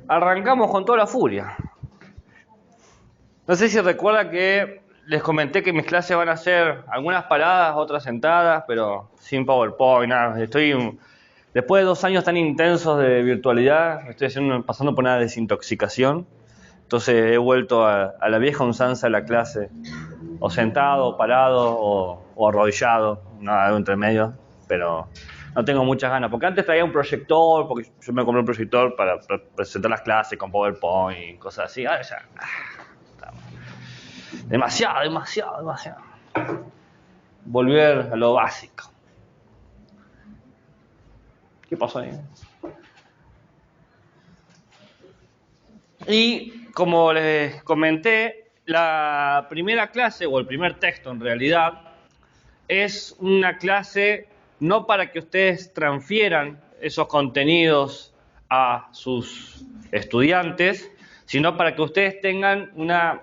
Arrancamos con toda la furia. No sé si recuerda que les comenté que mis clases van a ser algunas paradas, otras sentadas, pero sin PowerPoint, nada. Después de 2 años tan intensos de virtualidad, estoy pasando por una desintoxicación. Entonces he vuelto a la vieja usanza de la clase, o sentado, o parado, o arrodillado, algo entre medio, pero no tengo muchas ganas, porque antes traía un proyector, porque yo me compré un proyector para presentar las clases con PowerPoint y cosas así. Ahora ya, demasiado. Volver a lo básico. ¿Qué pasó ahí? Y como les comenté, la primera clase, o el primer texto en realidad, es una clase no para que ustedes transfieran esos contenidos a sus estudiantes, sino para que ustedes tengan una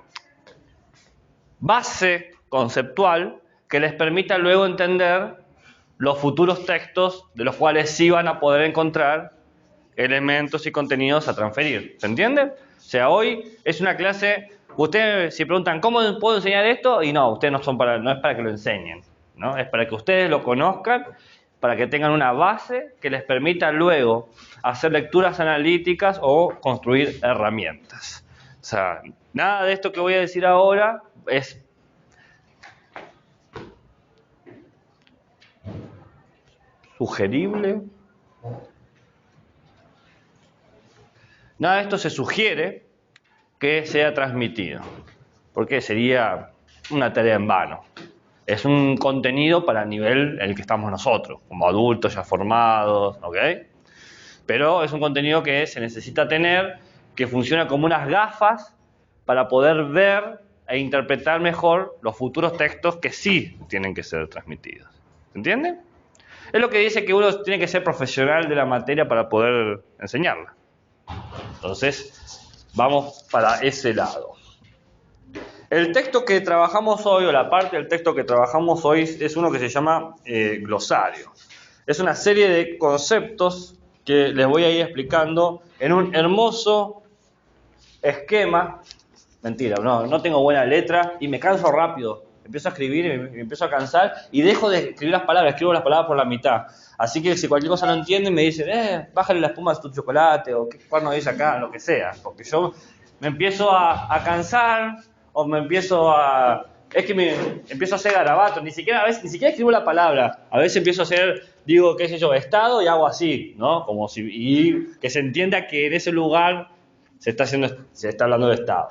base conceptual que les permita luego entender los futuros textos de los cuales sí van a poder encontrar elementos y contenidos a transferir. ¿Se entiende? O sea, hoy es una clase, ustedes si preguntan ¿cómo puedo enseñar esto? Y no, ustedes no es para que lo enseñen, ¿no? Es para que ustedes lo conozcan, para que tengan una base que les permita luego hacer lecturas analíticas o construir herramientas. O sea, nada de esto que voy a decir ahora es sugerible. Nada de esto se sugiere que sea transmitido, porque sería una tarea en vano. Es un contenido para el nivel en el que estamos nosotros, como adultos ya formados, ¿ok? Pero es un contenido que se necesita tener, que funciona como unas gafas para poder ver e interpretar mejor los futuros textos que sí tienen que ser transmitidos. ¿Se entiende? Es lo que dice que uno tiene que ser profesional de la materia para poder enseñarla. Entonces, vamos para ese lado. El texto que trabajamos hoy, o la parte del texto que trabajamos hoy, es uno que se llama glosario. Es una serie de conceptos que les voy a ir explicando en un hermoso esquema. Mentira, no tengo buena letra y me canso rápido. Empiezo a escribir y me empiezo a cansar y dejo de escribir las palabras, escribo las palabras por la mitad. Así que si cualquier cosa no entienden, me dicen, bájale la espuma a tu chocolate, o qué cuerno dice acá, lo que sea. Porque yo me empiezo a cansar, o me empiezo a... Es que me empiezo a hacer garabatos, a veces ni siquiera escribo la palabra. A veces empiezo a hacer, digo, qué sé yo, estado, y hago así, ¿no? Como si... Y que se entienda que en ese lugar se está hablando de estado.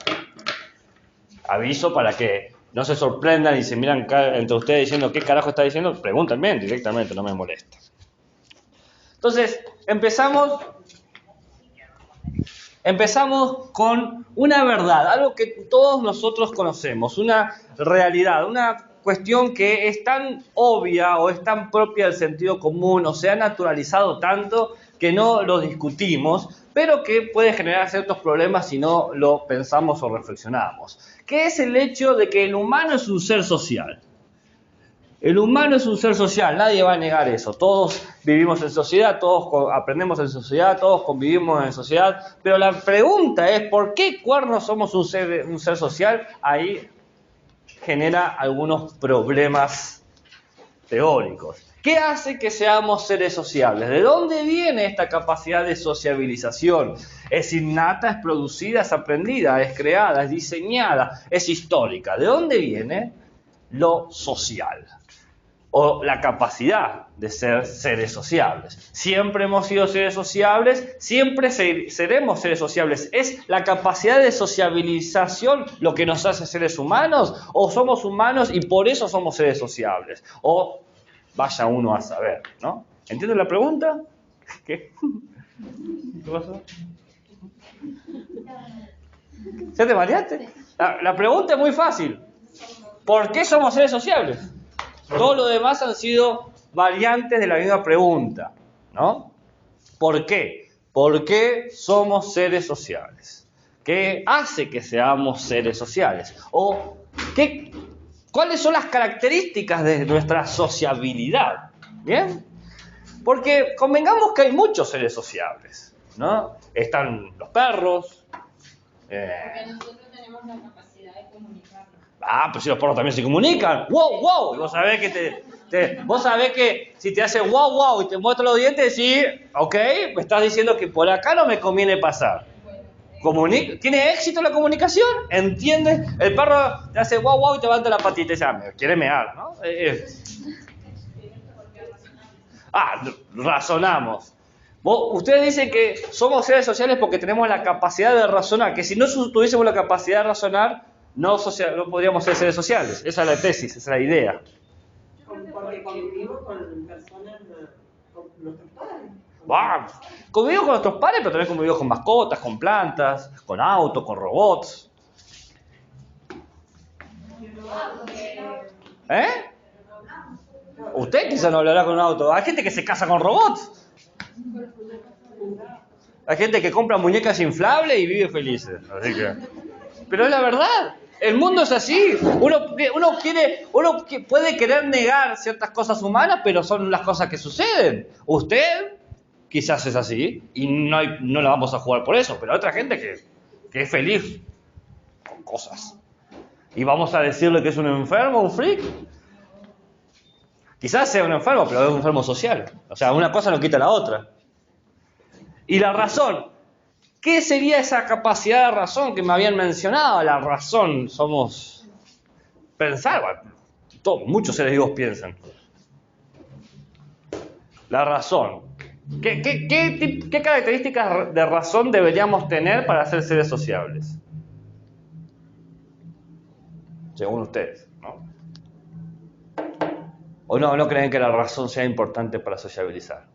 Aviso para que no se sorprendan y se miran entre ustedes diciendo qué carajo está diciendo, pregúntenme directamente, no me molesta. Entonces, empezamos con una verdad, algo que todos nosotros conocemos, una realidad, una cuestión que es tan obvia o es tan propia del sentido común o se ha naturalizado tanto que no lo discutimos, pero que puede generar ciertos problemas si no lo pensamos o reflexionamos, que es el hecho de que el humano es un ser social. El humano es un ser social, nadie va a negar eso. Todos vivimos en sociedad, todos aprendemos en sociedad, todos convivimos en sociedad. Pero la pregunta es, ¿por qué cuernos somos un ser social? Ahí genera algunos problemas teóricos. ¿Qué hace que seamos seres sociables? ¿De dónde viene esta capacidad de sociabilización? ¿Es innata, es producida, es aprendida, es creada, es diseñada, es histórica? ¿De dónde viene lo social? O la capacidad de ser seres sociables. Siempre hemos sido seres sociables, siempre seremos seres sociables. ¿Es la capacidad de sociabilización lo que nos hace seres humanos? ¿O somos humanos y por eso somos seres sociables? O vaya uno a saber, ¿no? ¿Entiendes la pregunta? ¿Qué? ¿Qué pasó? ¿Ya te mareaste? La pregunta es muy fácil. ¿Por qué somos seres sociables? Todo lo demás han sido variantes de la misma pregunta, ¿no? ¿Por qué? ¿Por qué somos seres sociables? ¿Qué hace que seamos seres sociales? ¿O cuáles son las características de nuestra sociabilidad? ¿Bien? Porque convengamos que hay muchos seres sociables, ¿no? Están los perros. Porque nosotros tenemos la capacidad de comunicarnos. Pero si los perros también se comunican. ¡Wow, wow! Y vos sabés que si te hace wow, wow y te muestra los dientes, decís, ok, me estás diciendo que por acá no me conviene pasar. ¿Tiene éxito la comunicación? ¿Entiendes? El perro te hace wow, wow y te levanta la patita y dice, me quiere mear, ¿no? Razonamos. Ustedes dicen que somos seres sociales porque tenemos la capacidad de razonar, que si no tuviésemos la capacidad de razonar, no podríamos ser seres sociales. Esa es la tesis, esa es la idea. Porque convivimos con personas, con nuestros padres. Convivimos con nuestros padres, pero también convivimos con mascotas, con plantas, con autos, con robots. Usted quizá no hablará con un auto. Hay gente que se casa con robots. Hay gente que compra muñecas inflables y vive felices. Pero es la verdad. El mundo es así. Uno puede querer negar ciertas cosas humanas, pero son las cosas que suceden. Usted quizás es así y no la vamos a jugar por eso, pero hay otra gente que es feliz con cosas. ¿Y vamos a decirle que es un enfermo, un freak? Quizás sea un enfermo, pero es un enfermo social. O sea, una cosa no quita la otra. Y la razón. ¿Qué sería esa capacidad de razón que me habían mencionado? La razón, somos... Pensar, muchos seres vivos piensan. La razón. ¿Qué características de razón deberíamos tener para ser seres sociables? Según ustedes, ¿no? ¿O no creen que la razón sea importante para sociabilizar?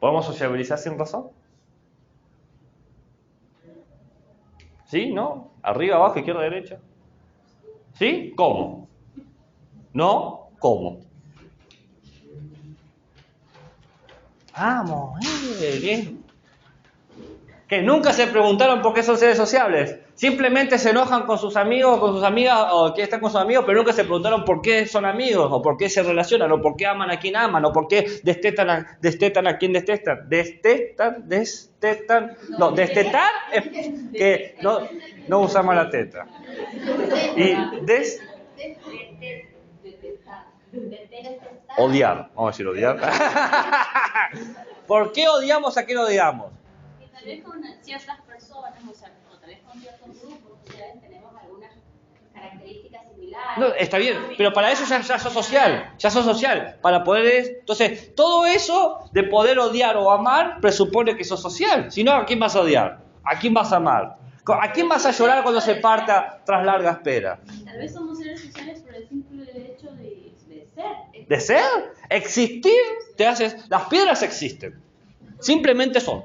¿Podemos sociabilizar sin razón? ¿Sí? ¿No? ¿Arriba, abajo, izquierda, derecha? ¿Sí? ¿Cómo? ¿No? ¿Cómo? Vamos, bien. Que nunca se preguntaron por qué son seres sociables. Simplemente se enojan con sus amigos o con sus amigas o que están con sus amigos, pero nunca se preguntaron por qué son amigos o por qué se relacionan o por qué aman a quien aman o por qué destetan a quien detestan. No, destetar es que no usamos la teta. Y odiar, vamos a decir odiar. ¿Por qué odiamos a quien odiamos? Tal vez con ciertas personas, o tal vez con ciertos grupos sociales tenemos algunas características similares. No, está bien, pero para eso ya sos social, para poder... Entonces, todo eso de poder odiar o amar presupone que sos social. Si no, ¿a quién vas a odiar? ¿A quién vas a amar? ¿A quién vas a llorar cuando se parta tras larga espera? Tal vez somos seres sociales por el simple hecho de ser. ¿De ser? Existir, las piedras existen. Simplemente son.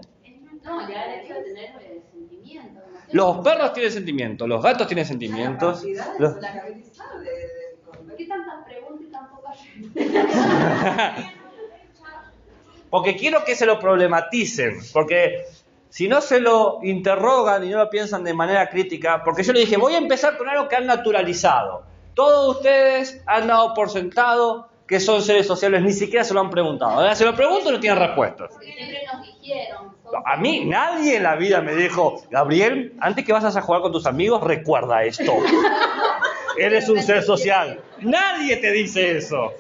No, ya el hecho de tener sentimientos. Los perros tienen sentimientos, los gatos tienen sentimientos. ¿Por qué tantas preguntas y tan pocas? Porque quiero que se lo problematicen, porque si no se lo interrogan y no lo piensan de manera crítica, porque yo le dije, voy a empezar con algo que han naturalizado. Todos ustedes han dado por sentado que son seres sociales, ni siquiera se lo han preguntado. Ahora se lo pregunto y no tienen respuestas. Porque siempre nos dijeron. A mí nadie en la vida me dijo, Gabriel, antes que vayas a jugar con tus amigos, recuerda esto. Eres un ser social. Nadie te dice eso.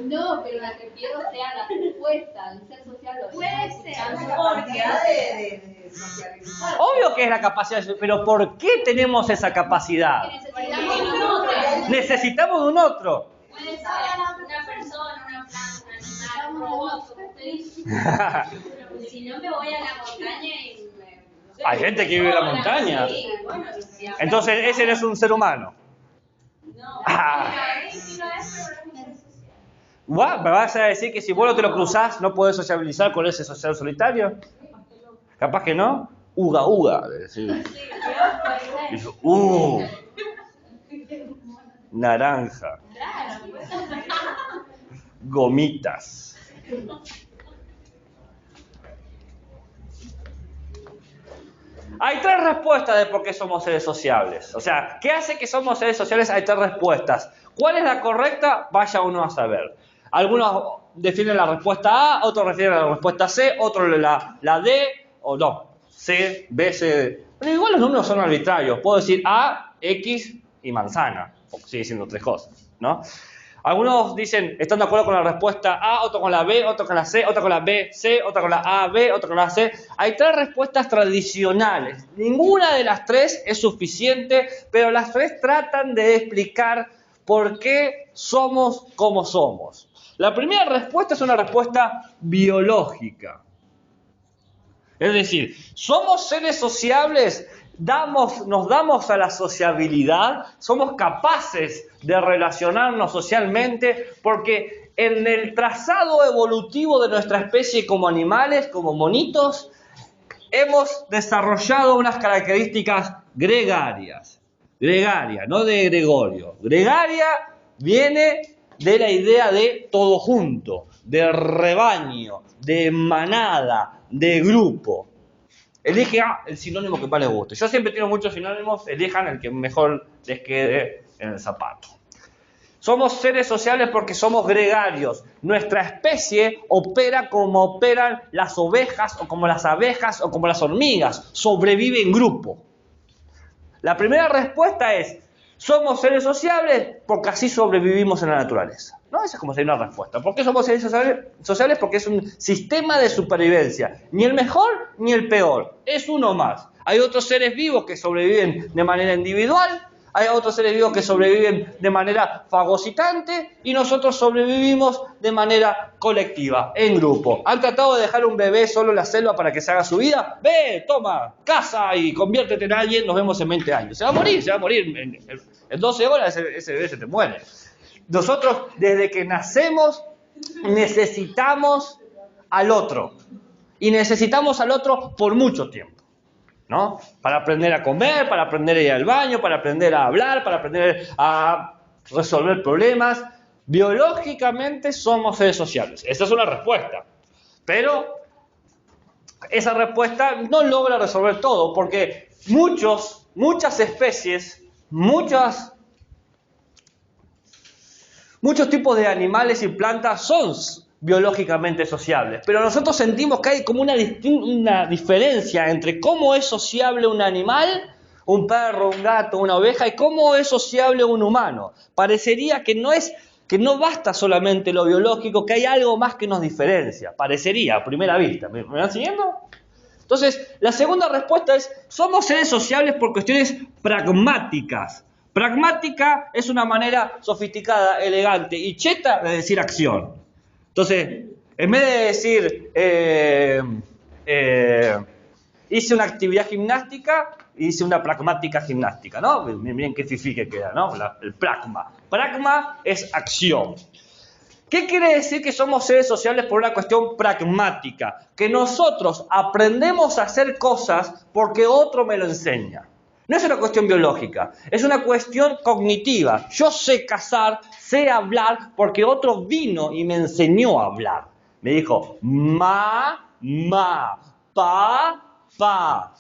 No, pero me refiero a la respuesta. El ser social lo puede ser la porque capacidad de socializar. Obvio que es la capacidad, pero ¿por qué tenemos esa capacidad? necesitamos de un otro. Necesitamos de un otro. Puede ser una persona, una planta, un animal, un robot, como usted dice. Si no me voy a la montaña y no sé, Hay gente que vive en la montaña. Sí, bueno, Entonces ese no es un ser humano. no, Sí lo es, pero no es un ser social. ¿Me vas a decir que si vos no te lo cruzás, no podés sociabilizar con ese social solitario? Capaz que no. Uga, uga. Decir. Y yo, naranja. Gomitas. Hay tres respuestas de por qué somos seres sociables. O sea, ¿qué hace que somos seres sociales? Hay tres respuestas. ¿Cuál es la correcta? Vaya uno a saber. Algunos defienden la respuesta A, otros refieren a la respuesta C, otros la D, o no, C, B, C. Pero igual los números son arbitrarios. Puedo decir A, X y manzana. Sigue siendo tres cosas, ¿no? Algunos dicen, están de acuerdo con la respuesta A, otro con la B, otro con la C, otro con la B, C, otro con la A, B, otro con la C. Hay tres respuestas tradicionales. Ninguna de las tres es suficiente, pero las tres tratan de explicar por qué somos como somos. La primera respuesta es una respuesta biológica. Es decir, somos seres sociables, nos damos a la sociabilidad, somos capaces de relacionarnos socialmente porque en el trazado evolutivo de nuestra especie como animales, como monitos, hemos desarrollado unas características gregarias. Gregaria, no de Gregorio. Gregaria viene de la idea de todo junto, de rebaño, de manada, de grupo. Elijan el sinónimo que más les guste. Yo siempre tengo muchos sinónimos, elijan el que mejor les quede en el zapato. Somos seres sociales porque somos gregarios. Nuestra especie opera como operan las ovejas, o como las abejas, o como las hormigas. Sobrevive en grupo. La primera respuesta es, somos seres sociables porque así sobrevivimos en la naturaleza. ¿No? Esa es como sería una respuesta. ¿Por qué somos seres sociales? Porque es un sistema de supervivencia. Ni el mejor ni el peor. Es uno más. Hay otros seres vivos que sobreviven de manera individual. Hay otros seres vivos que sobreviven de manera fagocitante. Y nosotros sobrevivimos de manera colectiva, en grupo. ¿Han tratado de dejar un bebé solo en la selva para que se haga su vida? Ve, toma, casa y conviértete en alguien. Nos vemos en 20 años. Se va a morir. En 12 horas ese bebé se te muere. Nosotros, desde que nacemos, necesitamos al otro. Y necesitamos al otro por mucho tiempo, ¿no? Para aprender a comer, para aprender a ir al baño, para aprender a hablar, para aprender a resolver problemas. Biológicamente somos seres sociales. Esa es una respuesta. Pero esa respuesta no logra resolver todo, porque muchas especies, muchos tipos de animales y plantas son biológicamente sociables, pero nosotros sentimos que hay como una diferencia entre cómo es sociable un animal, un perro, un gato, una oveja, y cómo es sociable un humano. Parecería que no basta solamente lo biológico, que hay algo más que nos diferencia. Parecería, a primera vista. ¿Me van siguiendo? Entonces, la segunda respuesta es, somos seres sociables por cuestiones pragmáticas. Pragmática es una manera sofisticada, elegante y cheta de decir acción. Entonces, en vez de decir hice una actividad gimnástica, hice una pragmática gimnástica, ¿no? Miren qué fifí que queda, ¿no? El pragma. Pragma es acción. ¿Qué quiere decir que somos seres sociales por una cuestión pragmática? Que nosotros aprendemos a hacer cosas porque otro me lo enseña. No es una cuestión biológica, es una cuestión cognitiva. Yo sé cazar, sé hablar, porque otro vino y me enseñó a hablar. Me dijo, ma, pa, pa.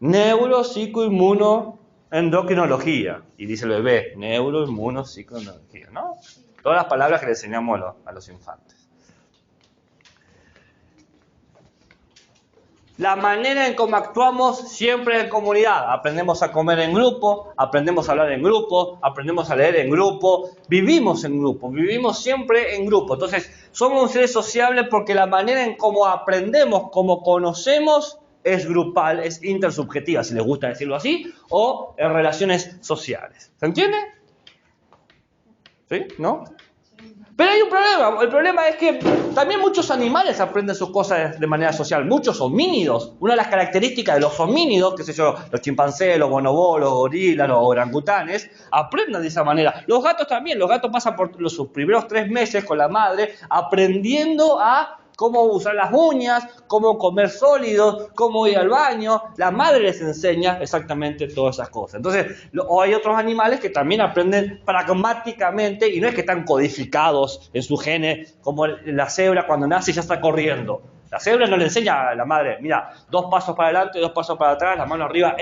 Neuropsicoinmunoendocrinología. Y dice el bebé, neuroinmunopsicoendocrinología, ¿no? Todas las palabras que le enseñamos a los infantes. La manera en cómo actuamos siempre en comunidad. Aprendemos a comer en grupo, aprendemos a hablar en grupo, aprendemos a leer en grupo, vivimos en grupo, vivimos siempre en grupo. Entonces, somos un ser sociable porque la manera en cómo aprendemos, cómo conocemos, es grupal, es intersubjetiva, si les gusta decirlo así, o en relaciones sociales. ¿Se entiende? ¿Sí? ¿No? Pero hay un problema. El problema es que también muchos animales aprenden sus cosas de manera social. Muchos homínidos. Una de las características de los homínidos, qué sé yo, los chimpancés, los bonobos, los gorilas, los orangutanes, aprenden de esa manera. Los gatos también. Los gatos pasan por sus primeros 3 meses con la madre aprendiendo a cómo usar las uñas, cómo comer sólidos, cómo ir al baño. La madre les enseña exactamente todas esas cosas. Entonces, hay otros animales que también aprenden pragmáticamente y no es que están codificados en sus genes, como la cebra cuando nace ya está corriendo. La cebra no le enseña a la madre, mira, 2 pasos para adelante, 2 pasos para atrás, la mano arriba,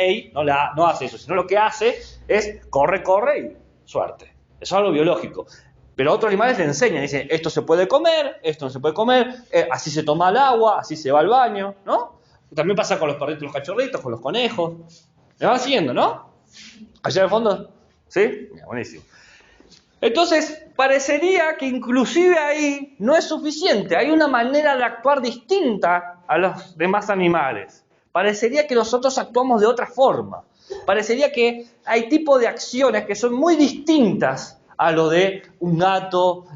no hace eso. Sino lo que hace es corre y suerte. Eso es algo biológico. Pero a otros animales le enseñan, dicen, esto se puede comer, esto no se puede comer, así se toma el agua, así se va al baño, ¿no? También pasa con los perritos, los cachorritos, con los conejos. ¿Me van siguiendo, no? Allá al fondo, ¿sí? Mira, buenísimo. Entonces, parecería que inclusive ahí no es suficiente. Hay una manera de actuar distinta a los demás animales. Parecería que nosotros actuamos de otra forma. Parecería que hay tipos de acciones que son muy distintas a lo de un gato,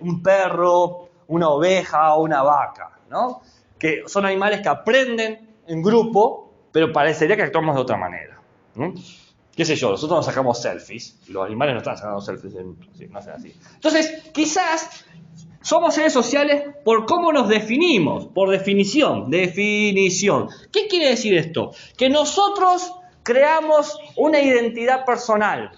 un perro, una oveja o una vaca, ¿no? Que son animales que aprenden en grupo, pero parecería que actuamos de otra manera, ¿no? Qué sé yo, nosotros nos sacamos selfies, y los animales no están sacando selfies, no hacen así. Entonces, quizás somos seres sociales por cómo nos definimos, por definición. ¿Qué quiere decir esto? Que nosotros creamos una identidad personal,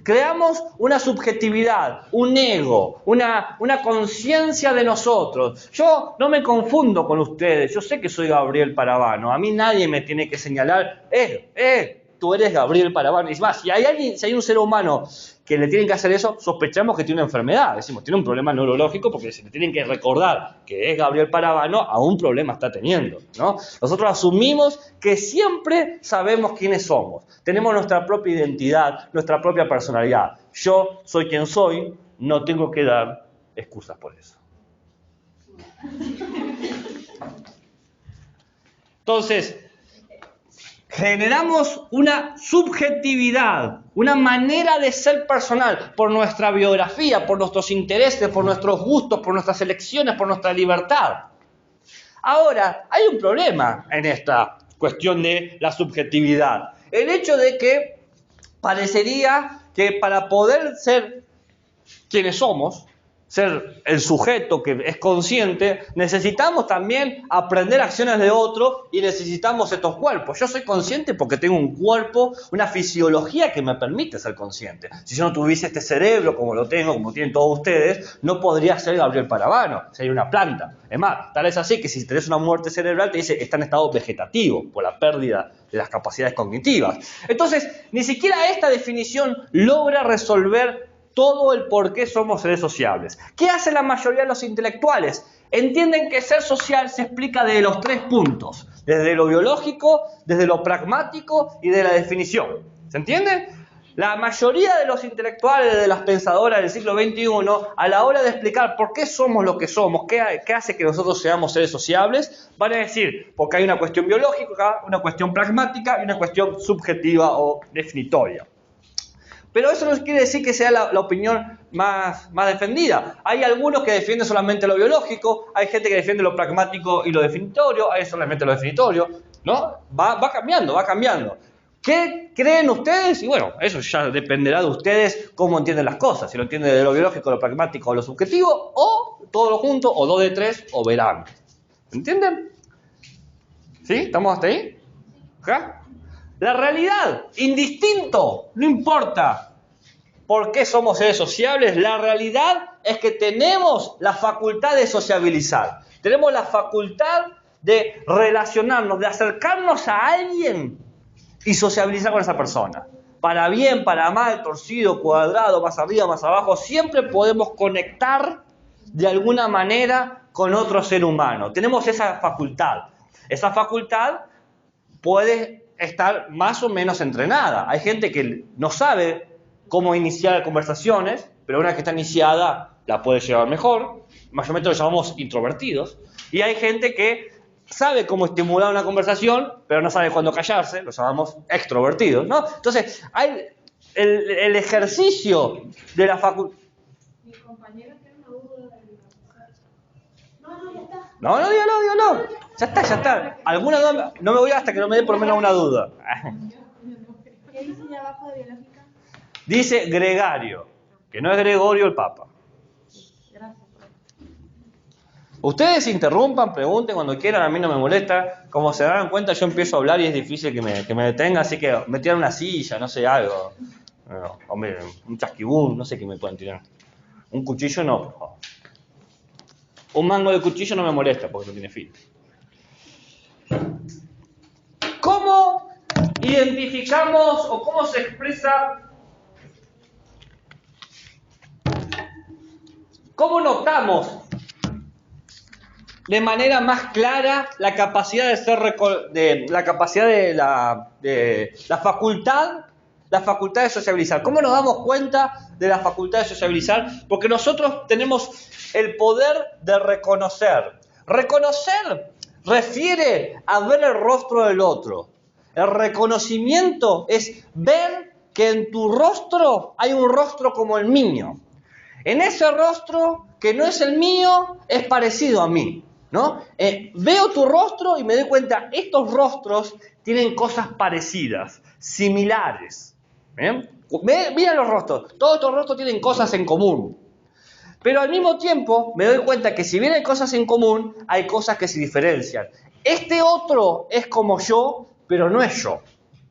creamos una subjetividad, un ego, una conciencia de nosotros. Yo no me confundo con ustedes, yo sé que soy Gabriel Parabano, a mí nadie me tiene que señalar, tú eres Gabriel Parabano. Y es más, si hay un ser humano que le tienen que hacer eso, sospechamos que tiene una enfermedad. Decimos, tiene un problema neurológico porque si le tienen que recordar que es Gabriel Parabano, algún problema está teniendo, ¿no? Nosotros asumimos que siempre sabemos quiénes somos. Tenemos nuestra propia identidad, nuestra propia personalidad. Yo soy quien soy, no tengo que dar excusas por eso. Entonces, generamos una subjetividad, una manera de ser personal por nuestra biografía, por nuestros intereses, por nuestros gustos, por nuestras elecciones, por nuestra libertad. Ahora, hay un problema en esta cuestión de la subjetividad. El hecho de que parecería que para poder ser quienes somos, ser el sujeto que es consciente, necesitamos también aprender acciones de otro y necesitamos estos cuerpos. Yo soy consciente porque tengo un cuerpo, una fisiología que me permite ser consciente. Si yo no tuviese este cerebro como lo tengo, como tienen todos ustedes, no podría ser Gabriel Parabano, sería una planta. Es más, tal es así que si tenés una muerte cerebral te dice está en estado vegetativo por la pérdida de las capacidades cognitivas. Entonces, ni siquiera esta definición logra resolver todo el por qué somos seres sociables. ¿Qué hace la mayoría de los intelectuales? Entienden que ser social se explica desde los 3 puntos. Desde lo biológico, desde lo pragmático y de la definición. ¿Se entiende? La mayoría de los intelectuales, de las pensadoras del siglo XXI, a la hora de explicar por qué somos lo que somos, qué hace que nosotros seamos seres sociables, van a decir, porque hay una cuestión biológica, una cuestión pragmática y una cuestión subjetiva o definitoria. Pero eso no quiere decir que sea la opinión más defendida. Hay algunos que defienden solamente lo biológico, hay gente que defiende lo pragmático y lo definitorio, hay solamente lo definitorio, ¿no? Va cambiando. ¿Qué creen ustedes? Y bueno, eso ya dependerá de ustedes cómo entienden las cosas. Si lo entienden de lo biológico, lo pragmático o lo subjetivo, o todo lo junto, o 2 de 3, o verán. ¿Entienden? ¿Sí? ¿Estamos hasta ahí? ¿Ja? La realidad, indistinto, no importa por qué somos seres sociables, la realidad es que tenemos la facultad de sociabilizar, tenemos la facultad de relacionarnos, de acercarnos a alguien y sociabilizar con esa persona. Para bien, para mal, torcido, cuadrado, más arriba, más abajo, siempre podemos conectar de alguna manera con otro ser humano. Tenemos esa facultad. Esa facultad puede estar más o menos entrenada. Hay gente que no sabe cómo iniciar conversaciones, pero una vez que está iniciada la puede llevar mejor. Mayormente lo llamamos introvertidos. Y hay gente que sabe cómo estimular una conversación, pero no sabe cuándo callarse, lo llamamos extrovertidos, ¿no? Entonces, hay el ejercicio de la facultad. Mi compañero tiene una duda de No, ya está. No, dígalo. Ya está. Alguna duda, no me voy hasta que no me dé por lo menos una duda. ¿Qué dice allá abajo de biológica? Dice Gregario, que no es Gregorio el Papa. Gracias. Ustedes interrumpan, pregunten cuando quieran, a mí no me molesta. Como se darán cuenta, yo empiezo a hablar y es difícil que me detenga, así que me tiran una silla, no sé, algo. No, hombre, un chasquibún, no sé qué me pueden tirar. Un cuchillo no, por favor. Un mango de cuchillo no me molesta porque no tiene filo. ¿Cómo identificamos o cómo se expresa ¿Cómo notamos de manera más clara la capacidad de ser la capacidad de la facultad de sociabilizar? ¿Cómo nos damos cuenta de la facultad de sociabilizar? Porque nosotros tenemos el poder de reconocer. Reconocer refiere a ver el rostro del otro. El reconocimiento es ver que en tu rostro hay un rostro como el mío. En ese rostro, que no es el mío, es parecido a mí, ¿no? Veo tu rostro y me doy cuenta, estos rostros tienen cosas parecidas, similares. Mira los rostros, todos estos rostros tienen cosas en común. Pero al mismo tiempo me doy cuenta que si bien hay cosas en común, hay cosas que se diferencian. Este otro es como yo, pero no es yo.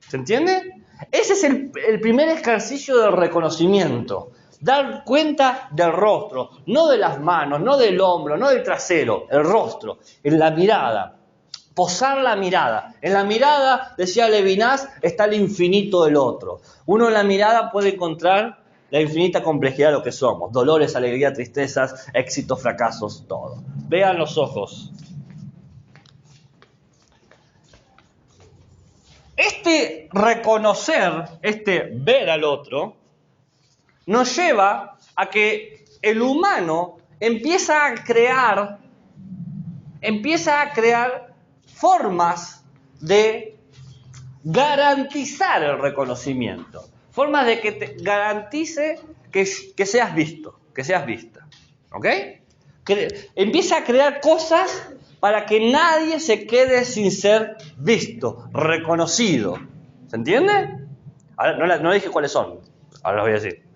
¿Se entiende? Ese es el primer ejercicio de reconocimiento. Dar cuenta del rostro, no de las manos, no del hombro, no del trasero, el rostro, en la mirada. Posar la mirada. En la mirada, decía Levinas, está el infinito del otro. Uno en la mirada puede encontrar la infinita complejidad de lo que somos. Dolores, alegría, tristezas, éxitos, fracasos, todo. Vean los ojos. Este reconocer, este ver al otro, nos lleva a que el humano empieza a crear formas de garantizar el reconocimiento. Formas de que te garantice que seas visto, que seas vista. ¿Ok? Empieza a crear cosas para que nadie se quede sin ser visto, reconocido. ¿Se entiende? Ahora, no dije cuáles son, ahora los voy a decir.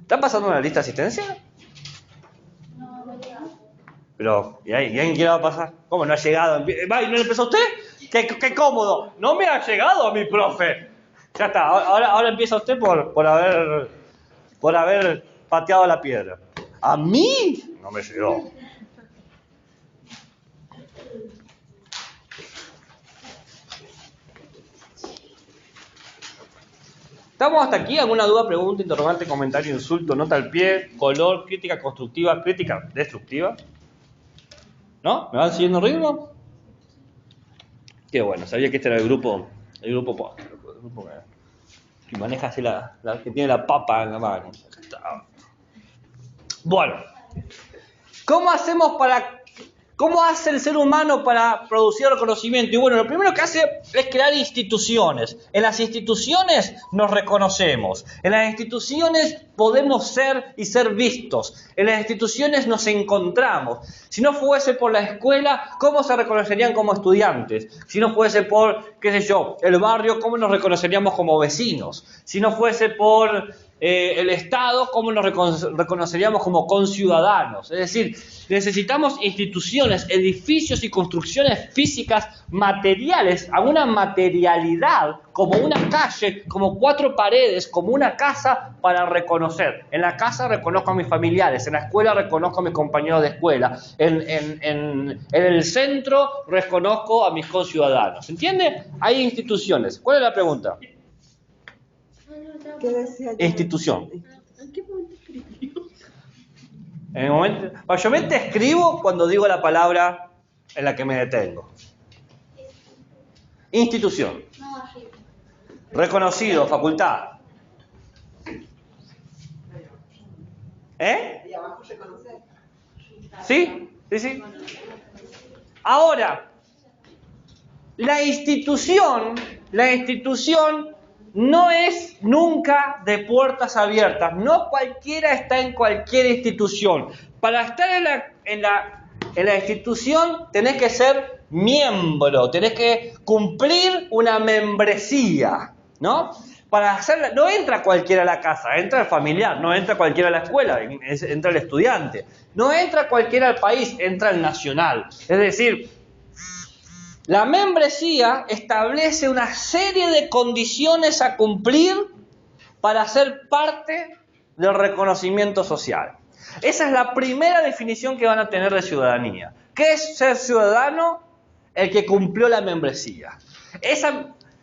¿Están pasando una lista de asistencia? Pero, ¿y alguien qué va a pasar? ¿Cómo no ha llegado? ¿Va y no empezó usted? ¡Qué cómodo! No me ha llegado a mi profe. Ya está, ahora empieza usted por haber pateado la piedra. ¿A mí? No me llegó. ¿Estamos hasta aquí? ¿Alguna duda, pregunta, interrogante, comentario, insulto, nota al pie, color, crítica constructiva, crítica destructiva? ¿No? ¿Me van siguiendo el ritmo? Qué bueno, sabía que este era el grupo post, el grupo que maneja así que tiene la papa en la mano. Bueno, ¿cómo hace el ser humano para producir reconocimiento? Y bueno, lo primero que hace es crear instituciones. En las instituciones nos reconocemos. En las instituciones podemos ser y ser vistos. En las instituciones nos encontramos. Si no fuese por la escuela, ¿cómo se reconocerían como estudiantes? Si no fuese por, qué sé yo, el barrio, ¿cómo nos reconoceríamos como vecinos? Si no fuese por el Estado, ¿cómo nos reconoceríamos como conciudadanos? Es decir, necesitamos instituciones, edificios y construcciones físicas materiales, alguna materialidad, como una calle, como 4 paredes, como una casa para reconocer. En la casa reconozco a mis familiares, en la escuela reconozco a mis compañeros de escuela, en el centro reconozco a mis conciudadanos. ¿Entiende? Hay instituciones. ¿Cuál es la pregunta? ¿Qué decía yo? Institución. ¿En qué momento escribió? En el momento, mayormente escribo cuando digo la palabra en la que me detengo. Institución. No, arriba. Reconocido, facultad. Y abajo reconocer. ¿Sí? Sí. Ahora, la institución no es nunca de puertas abiertas. No cualquiera está en cualquier institución. Para estar en la institución tenés que ser miembro, tenés que cumplir una membresía, ¿no? Para hacerla, no entra cualquiera a la casa, entra el familiar, no entra cualquiera a la escuela, entra el estudiante. No entra cualquiera al país, entra el nacional. Es decir, la membresía establece una serie de condiciones a cumplir para ser parte del reconocimiento social. Esa es la primera definición que van a tener de ciudadanía. ¿Qué es ser ciudadano? El que cumplió la membresía.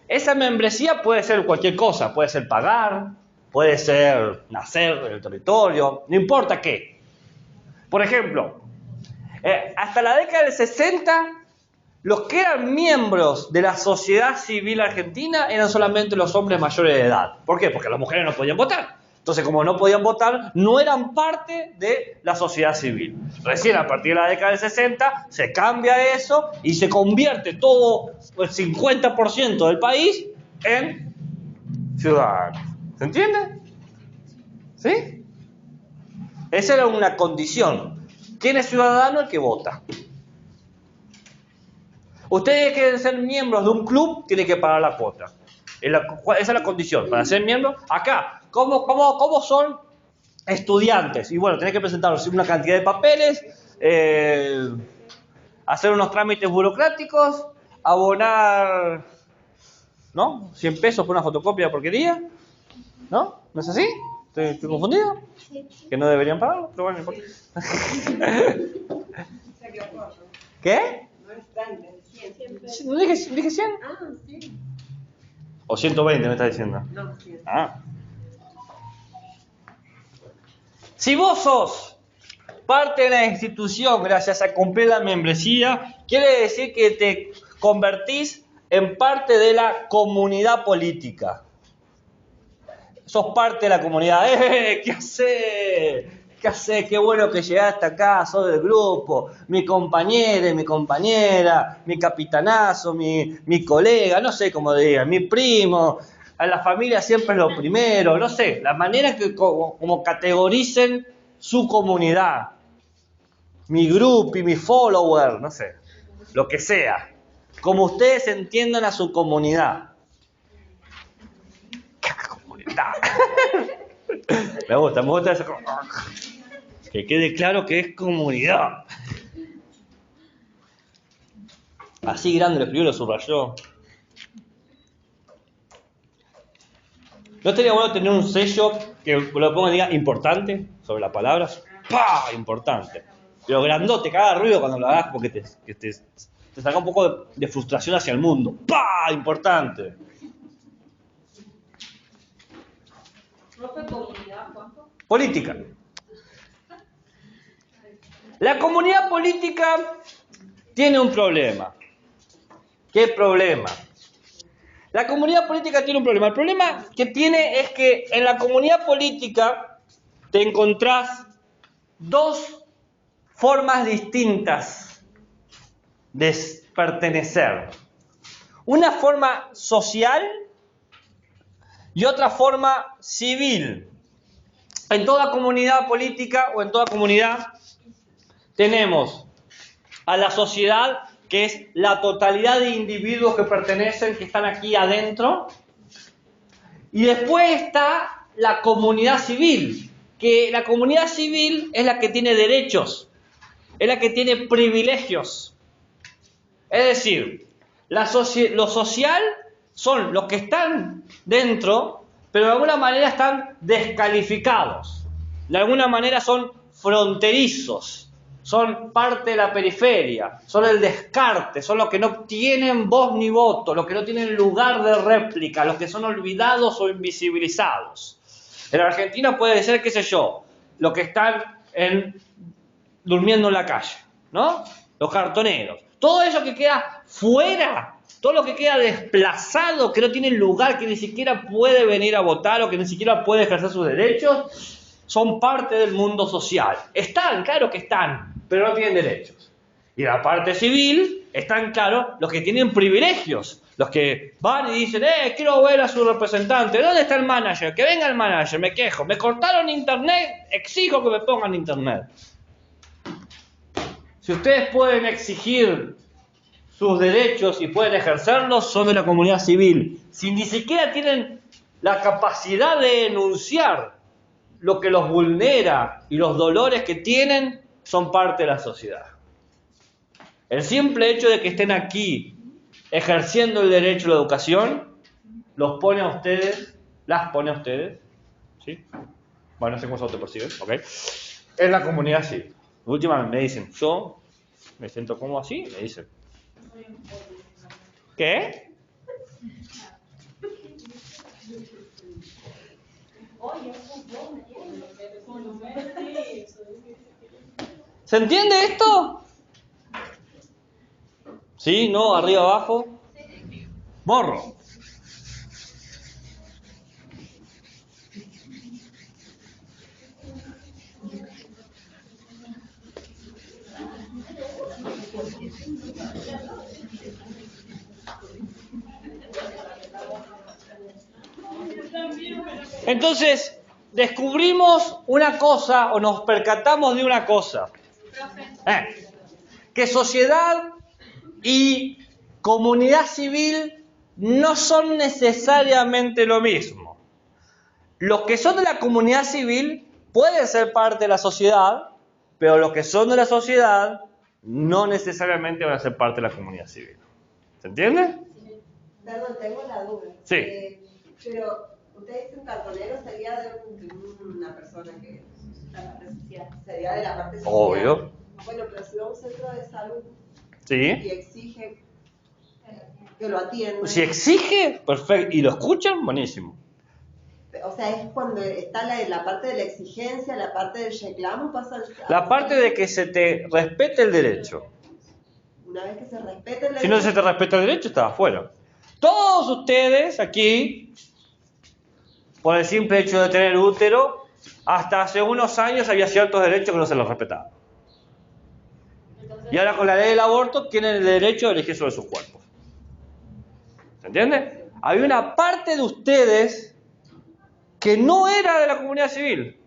Esa membresía puede ser cualquier cosa, puede ser pagar, puede ser nacer en el territorio, no importa qué. Por ejemplo, hasta la década del 60, los que eran miembros de la sociedad civil argentina eran solamente los hombres mayores de edad. ¿Por qué? Porque las mujeres no podían votar. Entonces, como no podían votar, no eran parte de la sociedad civil. Recién a partir de la década del 60 se cambia eso y se convierte todo el 50% del país en ciudadanos. ¿Se entiende? ¿Sí? Esa era una condición. ¿Quién es ciudadano? El que vota. Ustedes quieren ser miembros de un club, tienen que pagar la cuota. Esa es la condición. Para ser miembro, acá, ¿cómo son estudiantes? Y bueno, tenés que presentar una cantidad de papeles, hacer unos trámites burocráticos, abonar, ¿no? 100 pesos por una fotocopia de porquería. ¿No? ¿No es así? ¿Estoy confundido? Que no deberían pagarlo, pero bueno, no importa. ¿Qué? No es tan de 100. ¿No dije 100? Ah, sí. ¿O 120 me estás diciendo? No, 100. Ah. Si vos sos parte de la institución gracias a cumplir la membresía, quiere decir que te convertís en parte de la comunidad política. Sos parte de la comunidad. ¿Qué hacés? ¿Qué hacés? Qué bueno que llegaste acá, sos del grupo. Mi compañero, mi compañera, mi capitanazo, mi colega, no sé cómo digan, mi primo. A la familia siempre es lo primero, no sé. La manera que como categoricen su comunidad. Mi grupo y mi follower, no sé. Lo que sea. Como ustedes entiendan a su comunidad. Me gusta eso. Que quede claro que es comunidad. Así grande lo escribió, lo subrayó. ¿No estaría bueno tener un sello que lo ponga y diga importante sobre las palabras? ¡Pah! Importante. Pero grandote, que haga ruido cuando lo hagas porque te saca un poco de frustración hacia el mundo. ¡Pah! Importante. ¿No fue comunidad, Juanjo? Política. La comunidad política tiene un problema. ¿Qué problema? La comunidad política tiene un problema. El problema que tiene es que en la comunidad política te encontrás dos formas distintas de pertenecer. Una forma social y otra forma civil. En toda comunidad política o en toda comunidad tenemos a la sociedad, que es la totalidad de individuos que pertenecen, que están aquí adentro. Y después está la comunidad civil, que la comunidad civil es la que tiene derechos, es la que tiene privilegios. Es decir, lo social son los que están dentro, pero de alguna manera están descalificados. De alguna manera son fronterizos. Son parte de la periferia, son el descarte, son los que no tienen voz ni voto, los que no tienen lugar de réplica, los que son olvidados o invisibilizados. En Argentina puede ser, qué sé yo, los que están durmiendo en la calle, ¿no? Los cartoneros. Todo eso que queda fuera, todo lo que queda desplazado, que no tiene lugar, que ni siquiera puede venir a votar o que ni siquiera puede ejercer sus derechos, son parte del mundo social. Están, claro que están, pero no tienen derechos. Y en la parte civil están, claro, los que tienen privilegios. Los que van y dicen, quiero ver a su representante. ¿Dónde está el manager? Que venga el manager, me quejo. Me cortaron internet, exijo que me pongan internet. Si ustedes pueden exigir sus derechos y pueden ejercerlos, son de la comunidad civil. Si ni siquiera tienen la capacidad de denunciar lo que los vulnera y los dolores que tienen, son parte de la sociedad. El simple hecho de que estén aquí ejerciendo el derecho a la educación, los pone a ustedes, las pone a ustedes, ¿sí? Bueno, no sé cómo se autoperciben, ¿ok? En la comunidad civil. Últimamente me dicen, yo me siento como así, me dicen. ¿Qué? ¿Se entiende esto? ¿Sí? ¿No? ¿Arriba, abajo? Morro. Entonces, descubrimos una cosa o nos percatamos de una cosa. Que sociedad y comunidad civil no son necesariamente lo mismo. Los que son de la comunidad civil pueden ser parte de la sociedad, pero los que son de la sociedad no necesariamente van a ser parte de la comunidad civil. ¿Se entiende? Perdón, tengo la duda. Sí. Pero usted dice un cartonero sería de una persona que sería de la parte social. Obvio. Bueno, pero si va a un centro de salud Sí. y exige que lo atiendan. Si exige, perfecto. ¿Y lo escuchan? Buenísimo. O sea, es cuando está la parte de la exigencia, la parte del reclamo, pasa La parte de que se te respete el derecho. Una vez que se respete el derecho. Si no se te respeta el derecho, estás afuera. Todos ustedes aquí, por el simple hecho de tener útero, hasta hace unos años había ciertos derechos que no se los respetaban. Y ahora con la ley del aborto tienen el derecho de elegir sobre sus cuerpos. ¿Se entiende? Había una parte de ustedes que no era de la comunidad civil,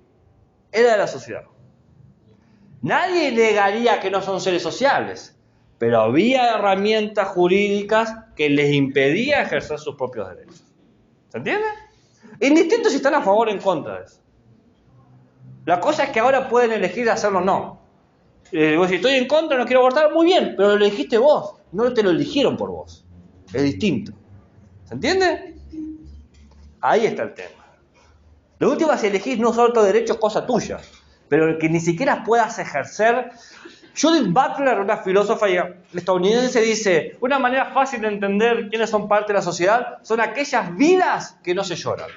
era de la sociedad. Nadie negaría que no son seres sociales, pero había herramientas jurídicas que les impedían ejercer sus propios derechos. ¿Se entiende? Indistinto si están a favor o en contra de eso. La cosa es que ahora pueden elegir hacerlo o no. Vos si estoy en contra, no quiero abortar, muy bien, pero lo elegiste vos, no te lo eligieron por vos. Es distinto. ¿Se entiende? Ahí está el tema. Lo último, si elegís no solo tu derecho, es cosa tuya, pero que ni siquiera puedas ejercer. Judith Butler, una filósofa estadounidense, dice: una manera fácil de entender quiénes son parte de la sociedad son aquellas vidas que no se lloran,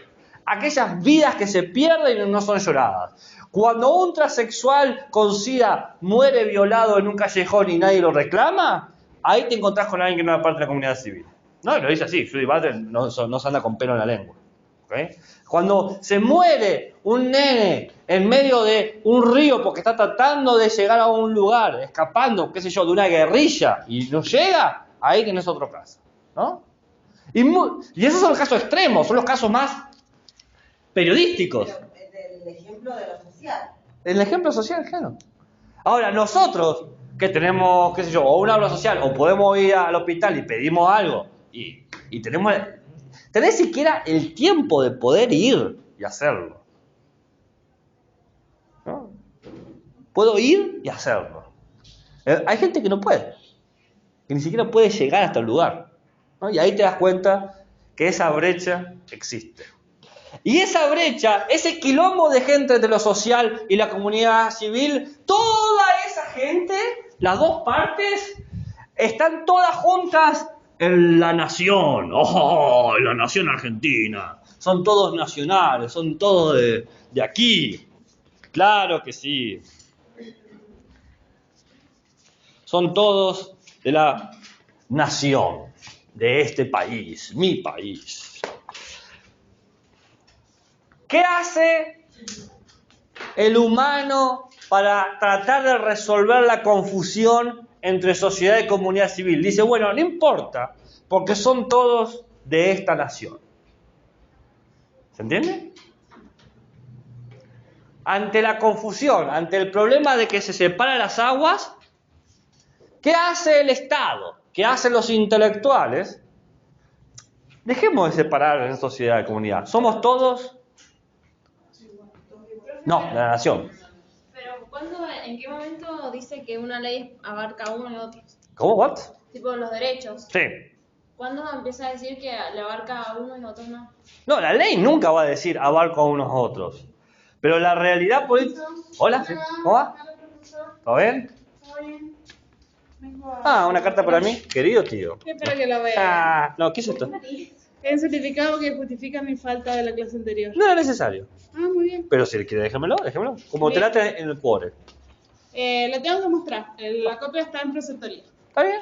aquellas vidas que se pierden y no son lloradas. Cuando un transexual con SIDA muere violado en un callejón y nadie lo reclama, ahí te encontrás con alguien que no es parte de la comunidad civil. No, lo dice así, Judith Butler no se anda con pelo en la lengua. ¿Okay? Cuando se muere un nene en medio de un río porque está tratando de llegar a un lugar, escapando, qué sé yo, de una guerrilla y no llega, ahí tenés otro caso, ¿no? Y esos son los casos extremos, son los casos más periodísticos. Pero el ejemplo de lo social. El ejemplo social, claro. Ahora, nosotros que tenemos, qué sé yo, o una obra social, o podemos ir al hospital y pedimos algo, y tenés siquiera el tiempo de poder ir y hacerlo. ¿No? Puedo ir y hacerlo. Hay gente que no puede, que ni siquiera puede llegar hasta el lugar, ¿no? Y ahí te das cuenta que esa brecha existe. Y esa brecha, ese quilombo de gente entre lo social y la comunidad civil, toda esa gente, las dos partes, están todas juntas en la nación. ¡Oh! La nación argentina. Son todos nacionales, son todos de aquí. Claro que sí. Son todos de la nación, de este país, mi país. ¿Qué hace el humano para tratar de resolver la confusión entre sociedad y comunidad civil? Dice, bueno, no importa, porque son todos de esta nación. ¿Se entiende? Ante la confusión, ante el problema de que se separan las aguas, ¿qué hace el Estado? ¿Qué hacen los intelectuales? Dejemos de separar en sociedad y comunidad. Somos todos... No, de la nación. Pero ¿en qué momento dice que una ley abarca a uno y a otros? ¿Cómo? ¿What? Tipo los derechos. Sí. ¿Cuándo empieza a decir que le abarca a uno y a otros no? No, la ley nunca va a decir abarco a unos a otros. Pero la realidad política... Hola, ¿sí? ¿Cómo va? ¿Todo bien? Ah, una carta para mí. Querido tío. Espero que lo vea. Ah, no, ¿qué es esto? Es un certificado que justifica mi falta de la clase anterior. No era necesario. Ah, muy bien. Pero si quiere, déjamelo. Como te late en el cuore. Le tengo que mostrar. La copia está en preceptoría. ¿Está bien?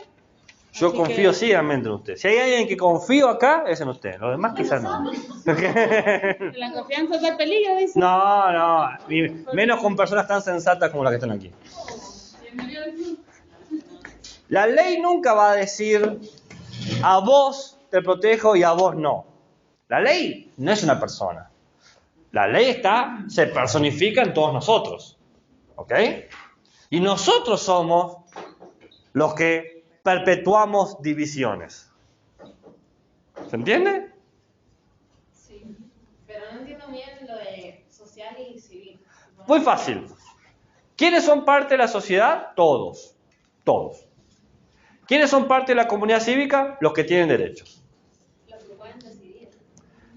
Yo Así confío que- ciegamente en usted. Si hay alguien que confío acá, es en usted. Los demás quizás no. La confianza está en peligro, dice. No. Menos con personas tan sensatas como las que están aquí. La ley nunca va a decir a vos te protejo y a vos no. La ley no es una persona. La ley se personifica en todos nosotros. ¿Ok? Y nosotros somos los que perpetuamos divisiones. ¿Se entiende? Sí, pero no entiendo bien lo de social y civil. Muy fácil. ¿Quiénes son parte de la sociedad? Todos. Todos. ¿Quiénes son parte de la comunidad cívica? Los que tienen derechos. Los que pueden decidir.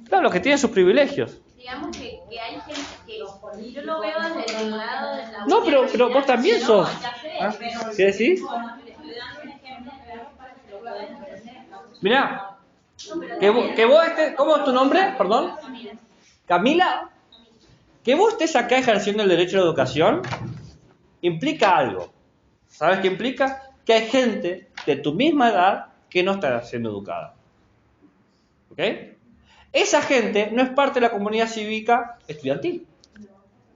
Claro, los que tienen sus privilegios. Digamos que hay gente que yo lo veo desde el lado de la No, pero vos también sos. Ya sé, ¿Ah? pero ¿Qué decís? le estoy dando un ejemplo para que lo puedan entender. Mirá, que vos estés... ¿Cómo es tu nombre? Perdón. Camila. Que vos estés acá ejerciendo el derecho a la educación implica algo. ¿Sabes qué implica? Que hay gente de tu misma edad que no está siendo educada. ¿Ok? Esa gente no es parte de la comunidad cívica estudiantil.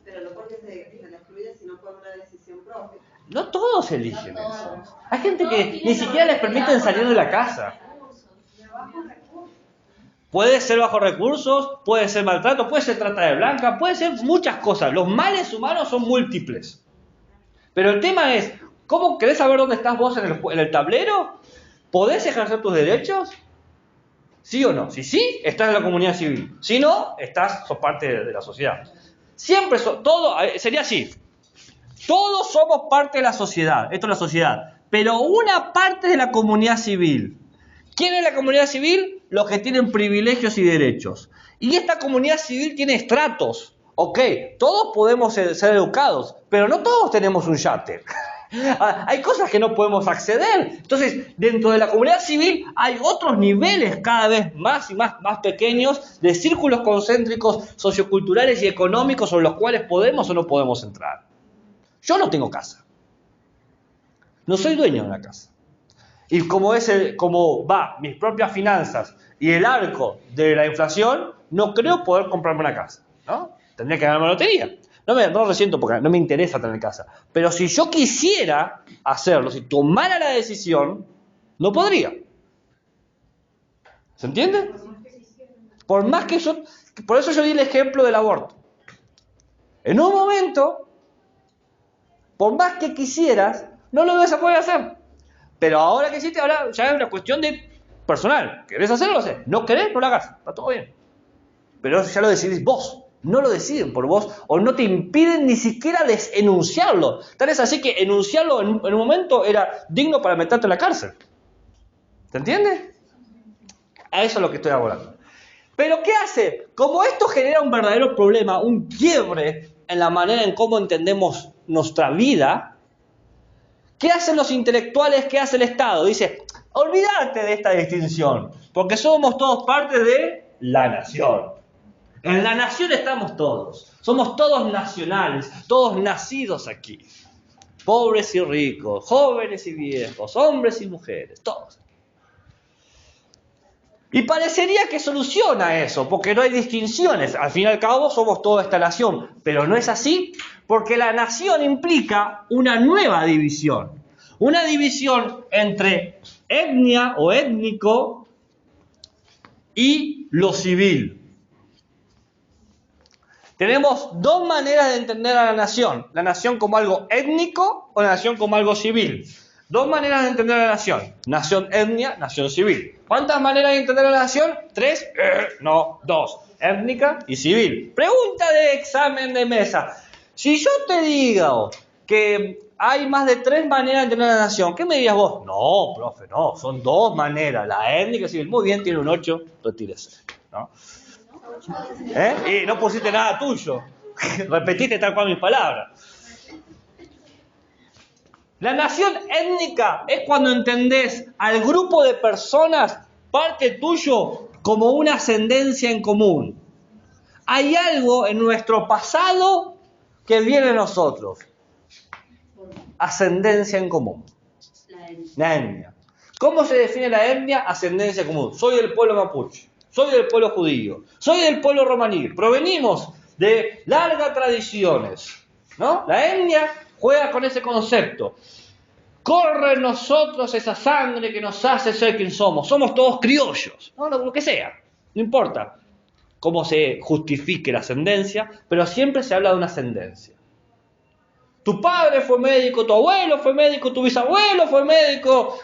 Pero no porque se la excluye, sino por una decisión propia. No todos eligen eso. Hay gente que ni siquiera les permiten salir de la casa. Puede ser bajo recursos, puede ser maltrato, puede ser trata de blanca, puede ser muchas cosas. Los males humanos son múltiples. Pero el tema es, ¿cómo querés saber dónde estás vos en el tablero? ¿Podés ejercer tus derechos? ¿Sí o no? Si sí, estás en la comunidad civil. Si no, sos parte de la sociedad. Siempre, sería así. Todos somos parte de la sociedad. Esto es la sociedad. Pero una parte de la comunidad civil. ¿Quién es la comunidad civil? Los que tienen privilegios y derechos. Y esta comunidad civil tiene estratos. Ok, todos podemos ser educados, pero no todos tenemos un yate. Hay cosas que no podemos acceder. Entonces, dentro de la comunidad civil hay otros niveles cada vez más y más pequeños de círculos concéntricos socioculturales y económicos sobre los cuales podemos o no podemos entrar. Yo no tengo casa. No soy dueño de una casa. Y como va mis propias finanzas y el arco de la inflación, no creo poder comprarme una casa, ¿no? Tendría que ganarme la lotería. No lo resiento porque no me interesa tener casa. Pero si yo quisiera hacerlo, si tomara la decisión, no podría. ¿Se entiende? Por eso yo di el ejemplo del aborto. En un momento, por más que quisieras, no lo vas a poder hacer. Pero ahora que hiciste, ahora ya es una cuestión de personal. ¿Querés hacerlo? Lo haces. ¿No querés? No lo hagas. Está todo bien. Pero eso ya lo decidís vos. No lo deciden por vos o no te impiden ni siquiera enunciarlo. Tal es así que enunciarlo en un momento era digno para meterte en la cárcel. ¿Se entiende? A eso es lo que estoy hablando. Pero ¿qué hace? Como esto genera un verdadero problema, un quiebre en la manera en cómo entendemos nuestra vida, ¿qué hacen los intelectuales? ¿Qué hace el Estado? Dice, olvídate de esta distinción, porque somos todos parte de la nación. En la nación estamos todos. Somos todos nacionales, todos nacidos aquí. Pobres y ricos, jóvenes y viejos, hombres y mujeres, todos. Y parecería que soluciona eso, porque no hay distinciones. Al fin y al cabo somos toda esta nación. Pero no es así, porque la nación implica una nueva división. Una división entre etnia o étnico y lo civil. Tenemos dos maneras de entender a la nación como algo étnico o la nación como algo civil. Dos maneras de entender a la nación, nación etnia, nación civil. ¿Cuántas maneras de entender a la nación? 3, no, 2, étnica y civil. Pregunta de examen de mesa. Si yo te digo que hay más de 3 maneras de entender a la nación, ¿qué me dirías vos? No, profe, no, son 2 maneras, la étnica y civil. Muy bien, tiene un 8, retírese, ¿no? Y no pusiste nada tuyo. Repetiste tal cual mis palabras. La nación étnica es cuando entendés al grupo de personas, parte tuyo, como una ascendencia en común. Hay algo en nuestro pasado que viene de nosotros. ascendencia en común. La etnia. La etnia. ¿Cómo se define la etnia? Ascendencia común. Soy del pueblo mapuche, soy del pueblo judío, soy del pueblo romaní. Provenimos de largas tradiciones, ¿no? La etnia juega con ese concepto. Corre en nosotros esa sangre que nos hace ser quien somos. Somos todos criollos, ¿no? Lo que sea, no importa cómo se justifique la ascendencia, pero siempre se habla de una ascendencia. Tu padre fue médico, tu abuelo fue médico, tu bisabuelo fue médico,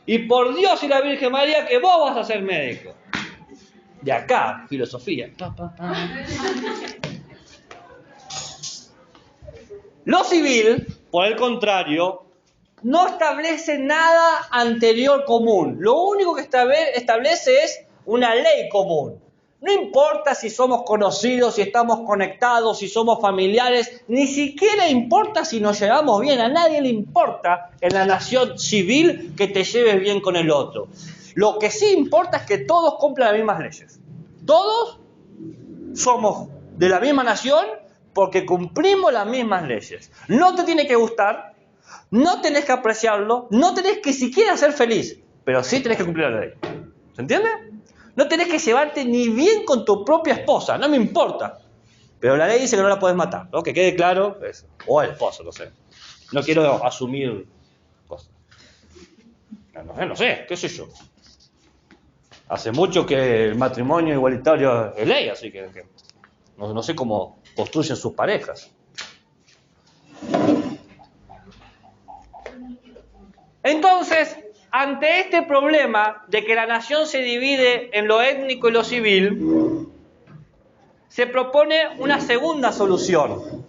y por Dios y la Virgen María que vos vas a ser médico. De acá, filosofía. Lo civil, por el contrario, no establece nada anterior común. Lo único que establece es una ley común. No importa si somos conocidos, si estamos conectados, si somos familiares, ni siquiera importa si nos llevamos bien. A nadie le importa en la nación civil que te lleves bien con el otro. Lo que sí importa es que todos cumplan las mismas leyes. Todos somos de la misma nación porque cumplimos las mismas leyes. No te tiene que gustar, no tenés que apreciarlo, no tenés que siquiera ser feliz, pero sí tenés que cumplir la ley. ¿Se entiende? No tenés que llevarte ni bien con tu propia esposa, no me importa. Pero la ley dice que no la podés matar, ¿no? Que quede claro eso. O el esposo, no sé. No quiero asumir cosas. No sé, qué sé yo. Hace mucho que el matrimonio igualitario es ley, así que no sé cómo construyen sus parejas. Entonces, ante este problema de que la nación se divide en lo étnico y lo civil, se propone una segunda solución.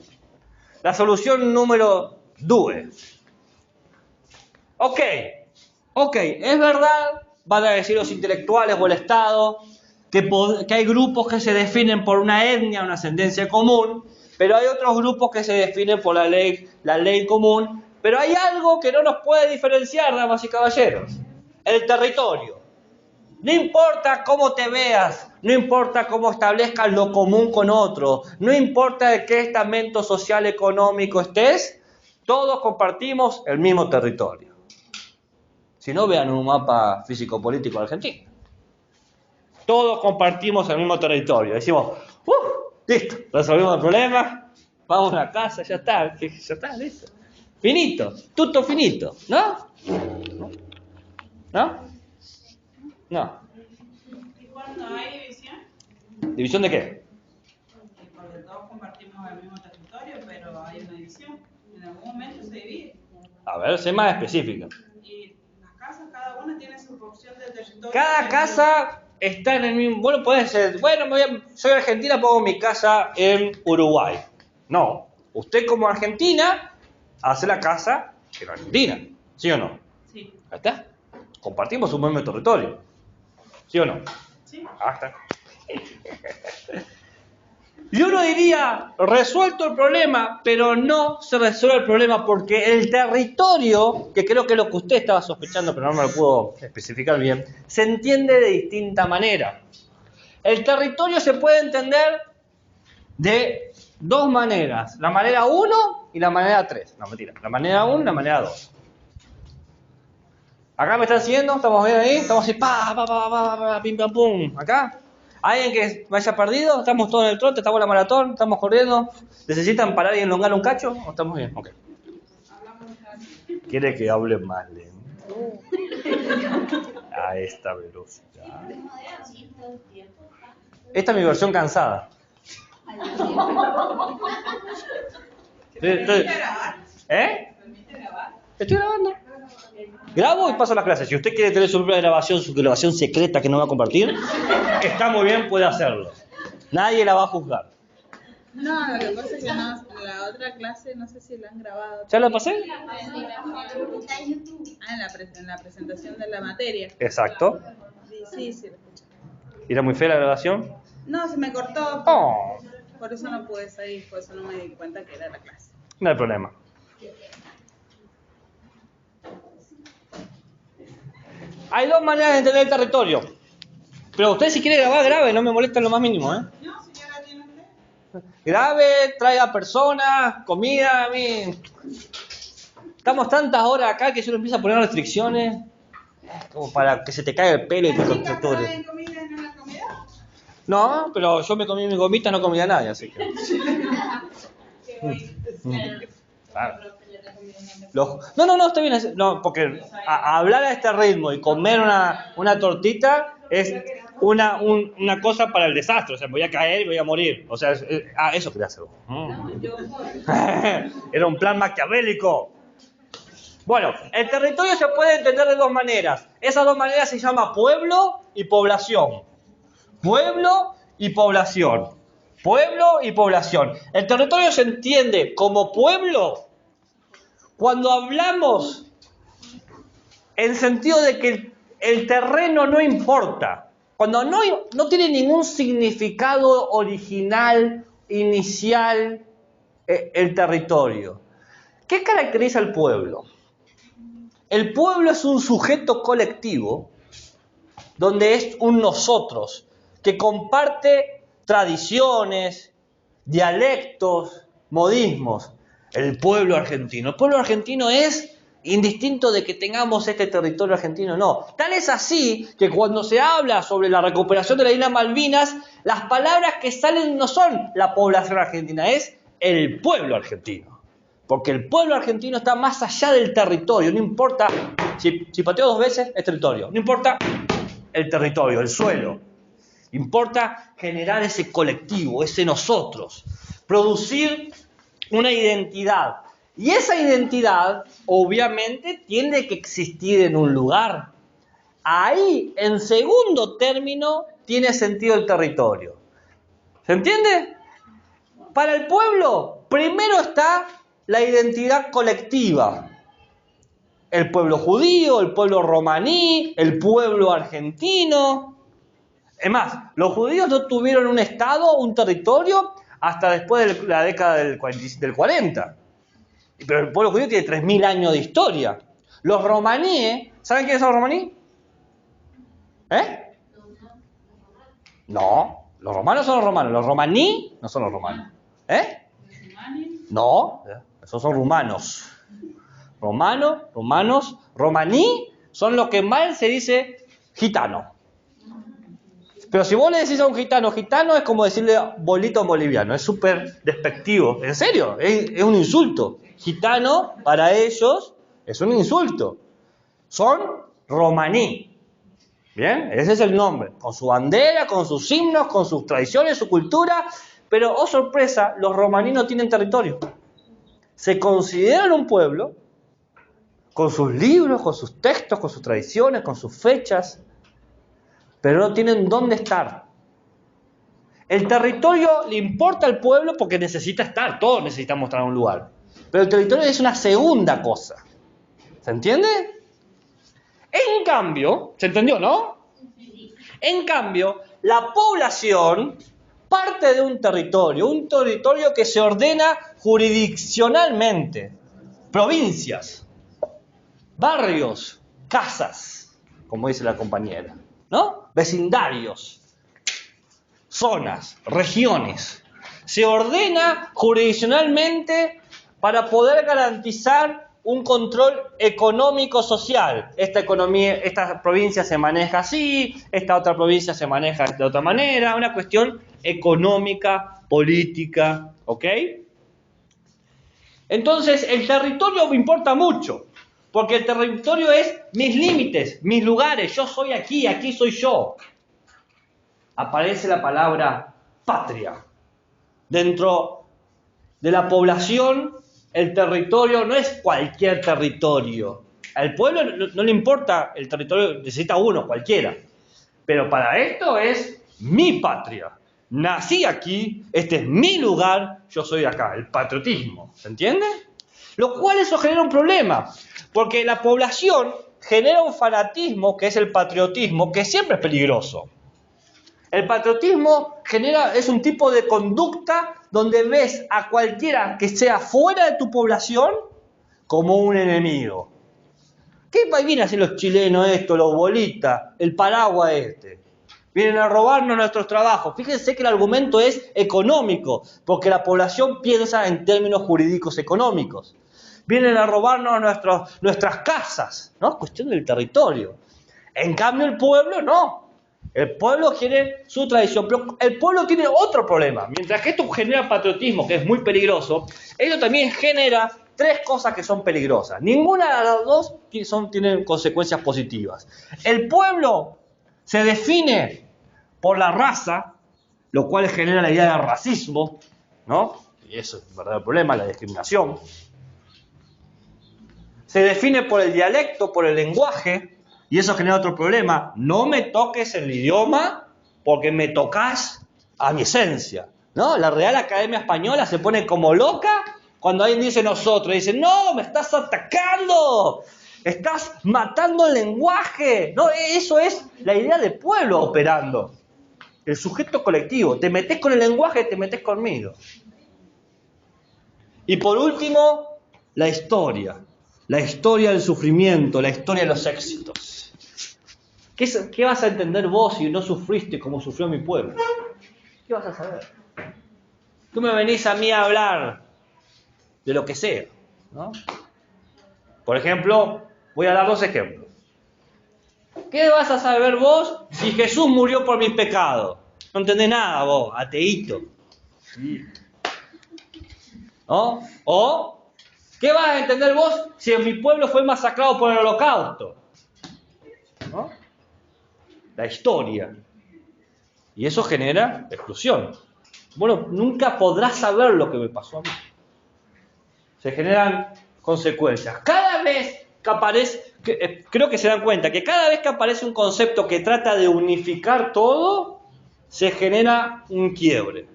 La solución número 2. Ok, es verdad, van a decir los intelectuales o el Estado, que hay grupos que se definen por una etnia, una ascendencia común, pero hay otros grupos que se definen por la ley común. Pero hay algo que no nos puede diferenciar, damas y caballeros: el territorio. No importa cómo te veas, no importa cómo establezcas lo común con otro, no importa de qué estamento social económico estés, todos compartimos el mismo territorio. Si no, vean un mapa físico-político de Argentina. Todos compartimos el mismo territorio. Decimos, listo, resolvimos el problema, vamos a la casa, ya está, listo. Finito, tutto finito, ¿no? ¿No? No. ¿Y cuando hay división? ¿División de qué? Porque todos compartimos el mismo territorio, pero hay una división. En algún momento se divide. A ver, sé más específica. Y las casas, cada una tiene su porción de territorio. Cada casa está en el mismo... Bueno, puede ser... Bueno, soy argentina, pongo mi casa en Uruguay. No. Usted como argentina hace la casa en Argentina. ¿Sí o no? Sí. Ahí está. Compartimos un mismo territorio. ¿Sí o no? Sí. Ahí está. Y uno diría, resuelto el problema, pero no se resuelve el problema porque el territorio, que creo que es lo que usted estaba sospechando, pero no me lo pudo especificar bien, se entiende de distinta manera. El territorio se puede entender de dos maneras: la manera 1 y la manera 3. No, mentira, la manera 1 y la manera 2. ¿Acá me están siguiendo? ¿Estamos bien ahí? Estamos así, pim, pam, pum. ¿Acá? ¿Alguien que me haya perdido? ¿Estamos todos en el trote? ¿Estamos en la maratón? ¿Estamos corriendo? ¿Necesitan parar y elongar un cacho? ¿O estamos bien? Ok. ¿Quiere que hable más lento? A esta velocidad. Esta es mi versión cansada. ¿Eh? Estoy grabando. Grabo y paso las clases. Si usted quiere tener su propia grabación, su grabación secreta que no va a compartir, está muy bien, puede hacerlo. Nadie la va a juzgar. No, lo que pasa es que no, la otra clase no sé si la han grabado. ¿Ya lo pasé? En la presentación de la materia. Exacto. Sí, sí, lo escuché. ¿Y era muy fea la grabación? No, se me cortó. Oh, Por eso no pude salir, por eso no me di cuenta que era la clase. no hay problema. Hay dos maneras de entender el territorio. Pero usted si quiere grabar, grabe, no me molesta en lo más mínimo, ¿eh? No, señora, tiene usted. Grabe, traiga personas, comida, a mí. Estamos tantas horas acá que si uno empieza a poner restricciones, es como para que se te caiga el pelo y te ¿Las chicas torture. traen comida en una comida? No, pero yo me comí mi gomita, no comí a nadie, así que... Claro. No, está bien. No, porque hablar a este ritmo y comer una tortita es una cosa para el desastre. O sea, voy a caer y voy a morir. O sea, eso quería hacer. Era un plan maquiavélico. Bueno, el territorio se puede entender de dos maneras. Esas dos maneras se llama pueblo y población. Pueblo y población. Pueblo y población. El territorio se entiende como pueblo cuando hablamos en sentido de que el terreno no importa. Cuando no tiene ningún significado original, inicial, el territorio. ¿Qué caracteriza al pueblo? El pueblo es un sujeto colectivo donde es un nosotros que comparte tradiciones, dialectos, modismos. El pueblo argentino. El pueblo argentino es indistinto de que tengamos este territorio argentino o no. Tal es así que cuando se habla sobre la recuperación de la isla Malvinas, las palabras que salen no son la población argentina, es el pueblo argentino. Porque el pueblo argentino está más allá del territorio. No importa, si pateo 2 veces, es territorio. No importa el territorio, el suelo. Importa generar ese colectivo, ese nosotros. Producir una identidad. Y esa identidad, obviamente, tiene que existir en un lugar. Ahí, en segundo término, tiene sentido el territorio. ¿Se entiende? Para el pueblo, primero está la identidad colectiva. El pueblo judío, el pueblo romaní, el pueblo argentino. Es más, los judíos no tuvieron un estado, un territorio, hasta después de la década del 40. Pero el pueblo judío tiene 3.000 años de historia. Los romaníes, ¿saben quiénes son los romaníes? No, los romanos son los romanos. Los romaní no son los romanos. No, esos son rumanos. Romanos, romaní son lo que mal se dice gitano. Pero si vos le decís a un gitano es como decirle bolito en boliviano, es súper despectivo. En serio, es un insulto. Gitano, para ellos, es un insulto. Son romaní. ¿Bien? Ese es el nombre. Con su bandera, con sus himnos, con sus tradiciones, su cultura. Pero, oh sorpresa, los romaní no tienen territorio. Se consideran un pueblo con sus libros, con sus textos, con sus tradiciones, con sus fechas, pero no tienen dónde estar. El territorio le importa al pueblo porque necesita estar, todos necesitamos estar en un lugar. Pero el territorio es una segunda cosa. ¿Se entiende? En cambio, ¿se entendió, no? En cambio, la población parte de un territorio que se ordena jurisdiccionalmente. Provincias, barrios, casas, como dice la compañera, ¿no? Vecindarios, zonas, regiones. Se ordena jurisdiccionalmente para poder garantizar un control económico-social. Esta provincia se maneja así, esta otra provincia se maneja de otra manera, una cuestión económica, política, ¿ok? Entonces, el territorio me importa mucho, porque el territorio es mis límites, mis lugares, yo soy aquí, aquí soy yo. Aparece la palabra patria. Dentro de la población, el territorio no es cualquier territorio. Al pueblo no le importa el territorio, necesita uno, cualquiera. Pero para esto es mi patria. Nací aquí, este es mi lugar, yo soy de acá, el patriotismo. ¿Se entiende? Lo cual eso genera un problema, porque la población genera un fanatismo, que es el patriotismo, que siempre es peligroso. El patriotismo es un tipo de conducta donde ves a cualquiera que sea fuera de tu población como un enemigo. ¿Qué vienen a hacer los chilenos esto, los bolitas, el paraguas este? Vienen a robarnos nuestros trabajos. Fíjense que el argumento es económico, porque la población piensa en términos jurídicos económicos. vienen a robarnos nuestras casas, ¿no? Cuestión del territorio. En cambio el pueblo no. El pueblo quiere su tradición, pero el pueblo tiene otro problema. Mientras que esto genera patriotismo, que es muy peligroso, esto también genera tres cosas que son peligrosas. Ninguna de las dos tienen consecuencias positivas. El pueblo se define por la raza, lo cual genera la idea de racismo, ¿no? Y eso es el verdadero problema, la discriminación. Se define por el dialecto, por el lenguaje, y eso genera otro problema. No me toques el idioma porque me tocas a mi esencia, ¿no? La Real Academia Española se pone como loca cuando alguien dice nosotros. Dice, no, me estás atacando, estás matando el lenguaje. No, eso es la idea de pueblo operando. El sujeto colectivo. Te metes con el lenguaje, te metes conmigo. Y por último, la historia. La historia del sufrimiento, la historia de los éxitos. ¿Qué vas a entender vos si no sufriste como sufrió mi pueblo? ¿Qué vas a saber? Tú me venís a mí a hablar de lo que sea, ¿no? Por ejemplo, voy a dar dos ejemplos. ¿Qué vas a saber vos si Jesús murió por mis pecados? No entendés nada vos, ateíto. ¿No? O, ¿qué vas a entender vos si mi pueblo fue masacrado por el Holocausto? ¿No? La historia. Y eso genera exclusión. Bueno, nunca podrás saber lo que me pasó a mí. Se generan consecuencias. Cada vez que aparece, creo que se dan cuenta que cada vez que aparece un concepto que trata de unificar todo, se genera un quiebre.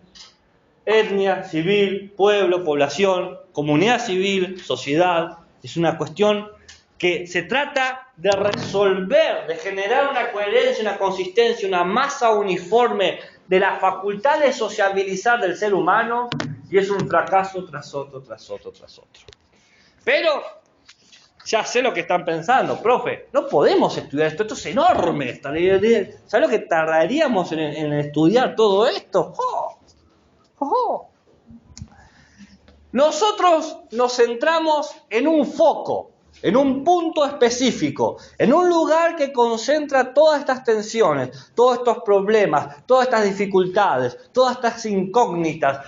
Etnia, civil, pueblo, población, comunidad civil, sociedad. Es una cuestión que se trata de resolver, de generar una coherencia, una consistencia, una masa uniforme de la facultad de sociabilizar del ser humano, y es un fracaso tras otro, tras otro, tras otro. Pero ya sé lo que están pensando, profe, no podemos estudiar esto es enorme. ¿Sabes lo que tardaríamos en estudiar todo esto? ¡Oh! ¡Oh! Nosotros nos centramos en un foco, en un punto específico, en un lugar que concentra todas estas tensiones, todos estos problemas, todas estas dificultades, todas estas incógnitas,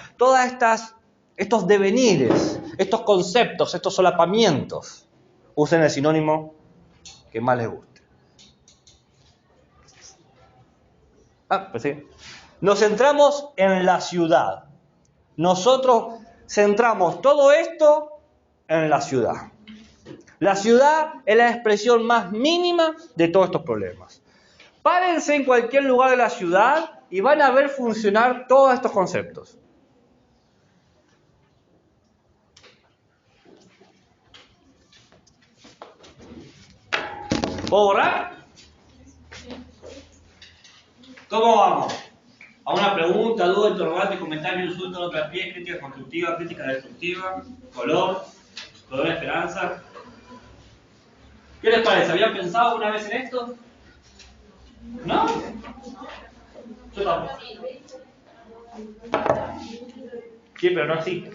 estos devenires, estos conceptos, estos solapamientos. Usen el sinónimo que más les guste. Pues sí. Nos centramos en la ciudad. Nosotros centramos todo esto en la ciudad. La ciudad es la expresión más mínima de todos estos problemas. Párense en cualquier lugar de la ciudad y van a ver funcionar todos estos conceptos. ¿Puedo borrar? ¿Cómo vamos? ¿A una pregunta, duda, interrogante, comentario, insulto, otra pie, crítica constructiva, crítica destructiva, color esperanza? ¿Qué les parece? ¿Habían pensado alguna vez en esto? ¿No? Yo tampoco. Sí, pero no así.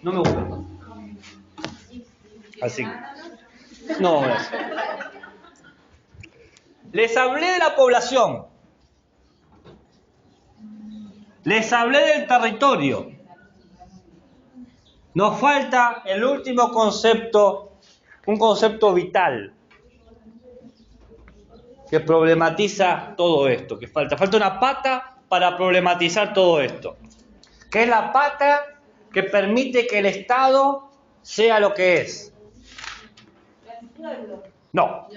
No me gusta. Así. No, gracias. Les hablé de la población. Les hablé del territorio. Nos falta el último concepto, un concepto vital, que problematiza todo esto. Que falta una pata para problematizar todo esto. Que es la pata que permite que el Estado sea lo que es. No.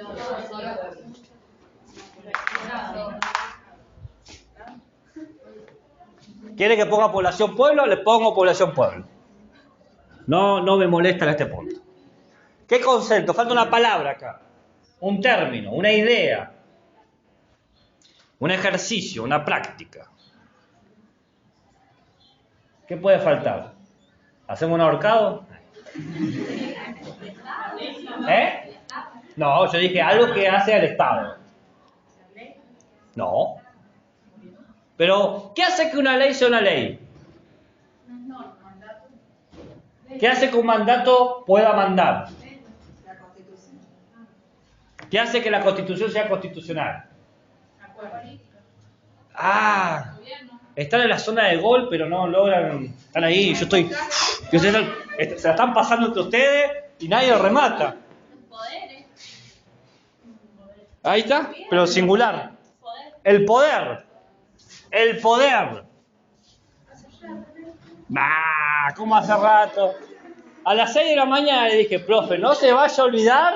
¿Quiere que ponga población pueblo? Le pongo población pueblo. No me molesta en este punto. ¿Qué concepto? Falta una palabra acá. Un término, una idea. Un ejercicio, una práctica. ¿Qué puede faltar? ¿Hacemos un ahorcado? ¿Eh? No, yo dije algo que hace al Estado. No. Pero, ¿qué hace que una ley sea una ley? ¿Qué hace que un mandato pueda mandar? La Constitución. ¿Qué hace que la Constitución sea constitucional? Ah, están en la zona de gol, pero no logran. Están ahí, yo estoy. Se la están pasando entre ustedes y nadie remata. Poderes. Ahí está, pero singular. El poder. El poder. Bah, ¿cómo hace rato? A las 6 de la mañana le dije, profe, no se vaya a olvidar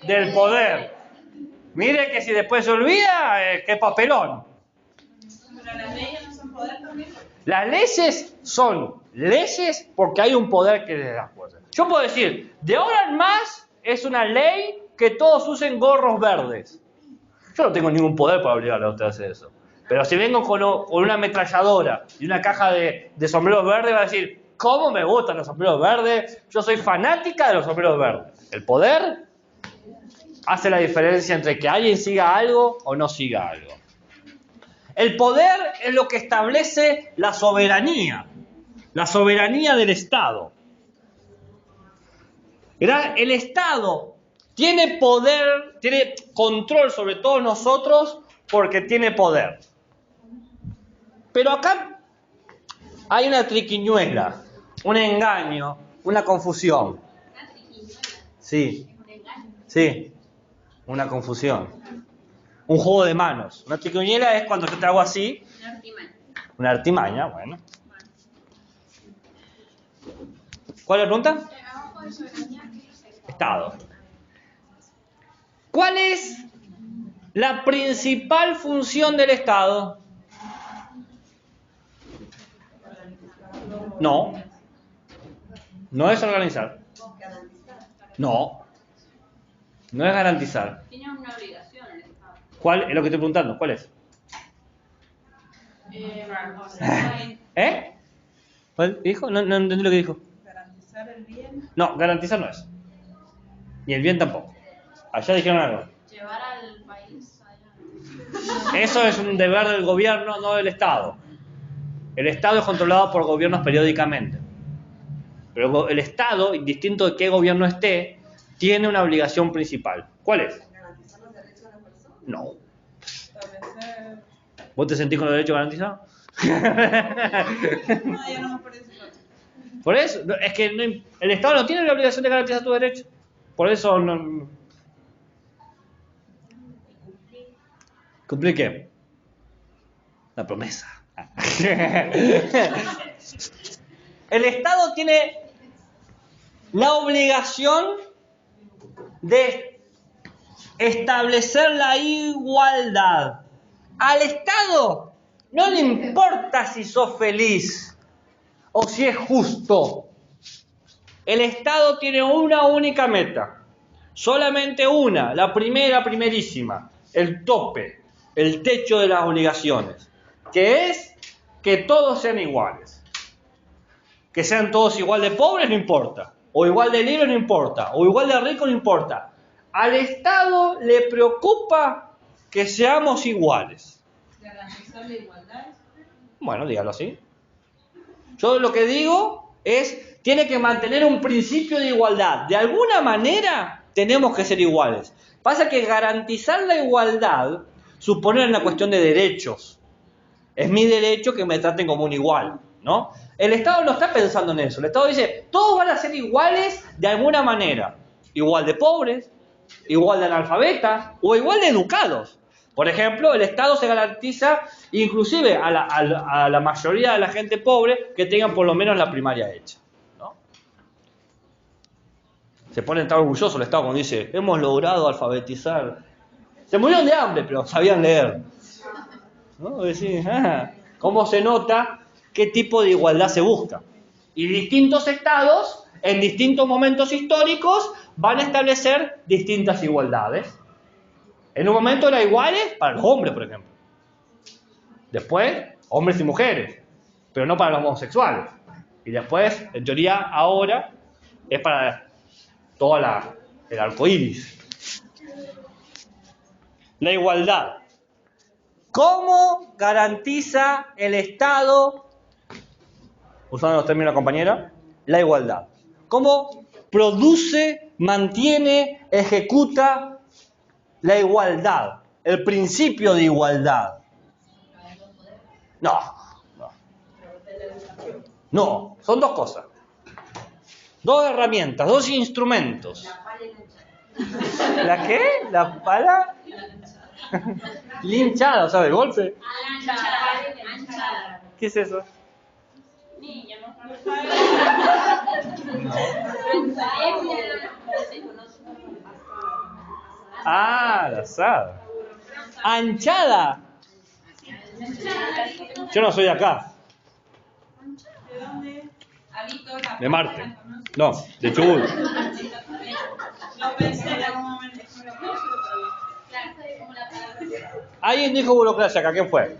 del poder. Mire que si después se olvida, qué papelón. Pero las leyes no son poder también. Las leyes son leyes porque hay un poder que les da fuerza. Yo puedo decir, de ahora en más es una ley que todos usen gorros verdes. Yo no tengo ningún poder para obligarle a usted a hacer eso. Pero si vengo con una ametralladora y una caja de sombreros verdes, va a decir, ¿cómo me gustan los sombreros verdes? Yo soy fanática de los sombreros verdes. El poder hace la diferencia entre que alguien siga algo o no siga algo. El poder es lo que establece la soberanía del Estado. El Estado tiene poder, tiene control sobre todos nosotros porque tiene poder. Pero acá hay una triquiñuela, un engaño, una confusión. Una triquiñuela. Sí, Es un engaño. sí, una confusión. Un juego de manos. Una triquiñuela es cuando yo te hago así. Una artimaña. Una artimaña, bueno. ¿Cuál es la pregunta? Abajo de soberanía, ¿qué es eso? Estado. ¿Cuál es la principal función del Estado? No. No es organizar. No. No es garantizar. Tiene una obligación el Estado. ¿Cuál es lo que estoy preguntando? ¿Cuál es? ¿Eh? ¿Cuál dijo? No entendí lo que dijo. Garantizar el bien. No, garantizar no es. Ni el bien tampoco. Allá dijeron algo. Llevar al país adelante. Eso es un deber del gobierno, no del Estado. El Estado es controlado por gobiernos periódicamente. Pero el Estado, indistinto de qué gobierno esté, tiene una obligación principal. ¿Cuál es? ¿Garantizar los derechos de la persona? No. Establecer. ¿Vos te sentís con los derechos garantizados? No, ya no me parece. Por eso, es que el Estado no tiene la obligación de garantizar tus derechos. Por eso no. ¿Cumplir qué? La promesa. El Estado tiene la obligación de establecer la igualdad. Al Estado no le importa si sos feliz o si es justo. El Estado tiene una única meta, solamente una, la primerísima, el tope, el techo de las obligaciones, que es que todos sean iguales. Que sean todos igual de pobres no importa, o igual de libres no importa, o igual de ricos no importa. Al Estado le preocupa que seamos iguales. Garantizar la igualdad. Bueno, dígalo así. Yo lo que digo es, tiene que mantener un principio de igualdad. De alguna manera tenemos que ser iguales. Pasa que garantizar la igualdad supone una cuestión de derechos. Es mi derecho que me traten como un igual, ¿no? El Estado no está pensando en eso. El Estado dice, todos van a ser iguales de alguna manera. Igual de pobres, igual de analfabetas o igual de educados. Por ejemplo, el Estado se garantiza inclusive a la mayoría de la gente pobre que tengan por lo menos la primaria hecha, ¿no? Se pone tan orgulloso el Estado cuando dice, hemos logrado alfabetizar. Se murieron de hambre, pero sabían leer. ¿No? Decís, ¿cómo se nota qué tipo de igualdad se busca? Y distintos estados, en distintos momentos históricos, van a establecer distintas igualdades. En un momento eran iguales para los hombres, por ejemplo. Después, hombres y mujeres, pero no para los homosexuales. Y después, en teoría, ahora, es para todo el arco iris. La igualdad. ¿Cómo garantiza el Estado, usando los términos de la compañera, la igualdad? ¿Cómo produce, mantiene, ejecuta la igualdad? El principio de igualdad. No. No, son dos cosas. Dos herramientas, dos instrumentos. ¿La qué? ¿La pala? Linchada, o sea, de golpe. Anchada. ¿Qué es eso? Niña, no Ah, la asada. Anchada. Yo no soy de acá. ¿De dónde? ¿Ha visto la De Marte. No, de Chubut. Lo pensé en algún momento. Claro, como la palabra. ¿Alguien dijo burocracia acá? ¿Quién fue?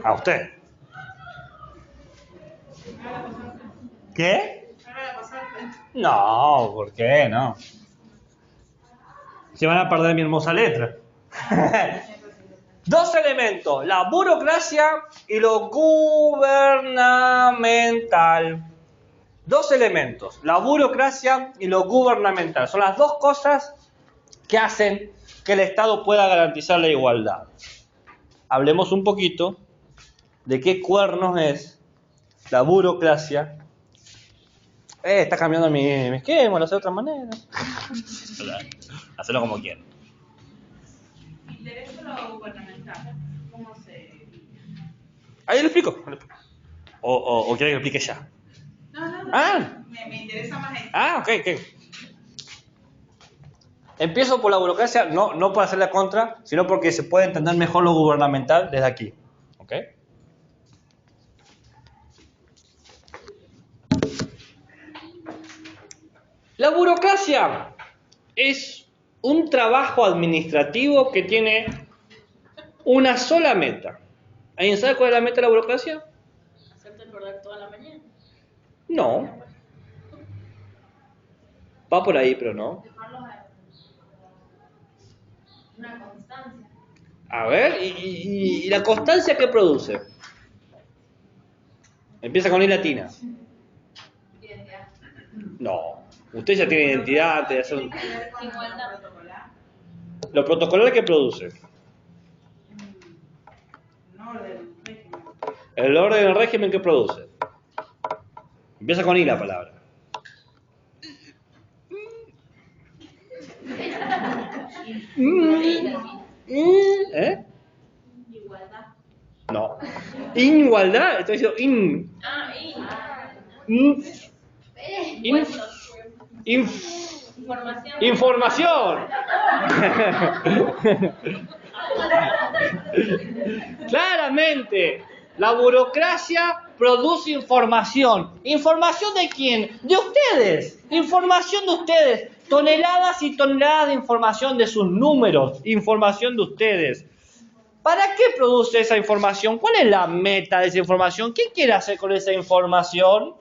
A usted. ¿Qué? No, ¿por qué? No. Se van a perder mi hermosa letra. Dos elementos, la burocracia y lo gubernamental. Dos elementos, la burocracia y lo gubernamental. Son las dos cosas que hacen que el Estado pueda garantizar la igualdad. Hablemos un poquito de qué cuernos es la burocracia. Está cambiando mi esquema, lo hace de otra manera. Hacelo como quieran. ¿Interesa lo gubernamental? ¿Cómo se...? Ahí lo explico. O quiere que lo explique ya. No. Ah. Me interesa más esto. Ok. Empiezo por la burocracia, no por hacerla contra, sino porque se puede entender mejor lo gubernamental desde aquí. ¿Ok? La burocracia es un trabajo administrativo que tiene una sola meta. ¿Alguien sabe cuál es la meta de la burocracia? Hacerte acordar toda la mañana. No. Va por ahí, pero no. Una constancia. A ver, ¿y la constancia qué produce? Empieza con I latina. Identidad. No. Usted ya tiene identidad, te hace un... Igualdad. Lo protocolar que produce. No, del régimen. El orden del régimen que produce. Empieza con I la palabra. ¿Eh? Igualdad. No. Igualdad, estoy diciendo in. In. Información. Información. Claramente, la burocracia produce información. ¿Información de quién? De ustedes. Información de ustedes. Toneladas y toneladas de información de sus números. Información de ustedes. ¿Para qué produce esa información? ¿Cuál es la meta de esa información? ¿Qué quiere hacer con esa información?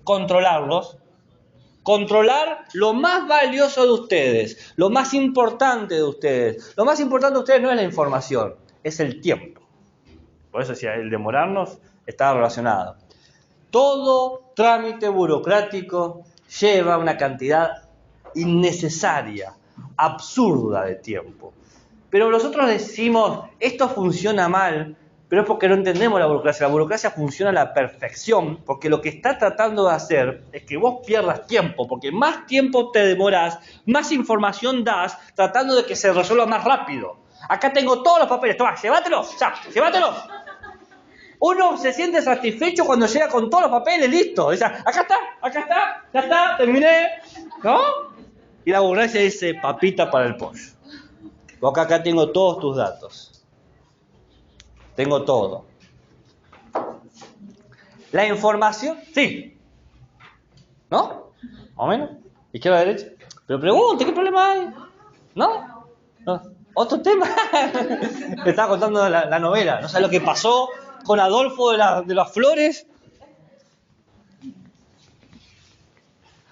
Controlarlos. Controlar lo más valioso de ustedes, lo más importante de ustedes. Lo más importante de ustedes no es la información, es el tiempo. Por eso decía, el demorarnos está relacionado. Todo trámite burocrático lleva una cantidad innecesaria, absurda de tiempo. Pero nosotros decimos, esto funciona mal, pero es porque no entendemos la burocracia. La burocracia funciona a la perfección, porque lo que está tratando de hacer es que vos pierdas tiempo, porque más tiempo te demoras, más información das, tratando de que se resuelva más rápido. Acá tengo todos los papeles, toma, llévatelos, ya, llévatelos. Uno se siente satisfecho cuando llega con todos los papeles, listo. Dice, acá está, ya está, terminé, ¿no? Y la burocracia dice, papita para el pollo. Porque acá tengo todos tus datos. Tengo todo. La información, sí. ¿No? ¿Más o menos? ¿Izquierda, derecha? Pero pregunte, ¿qué problema hay? ¿No? ¿Otro tema? Te estaba contando la novela. ¿No sabes lo que pasó con Adolfo de las Flores?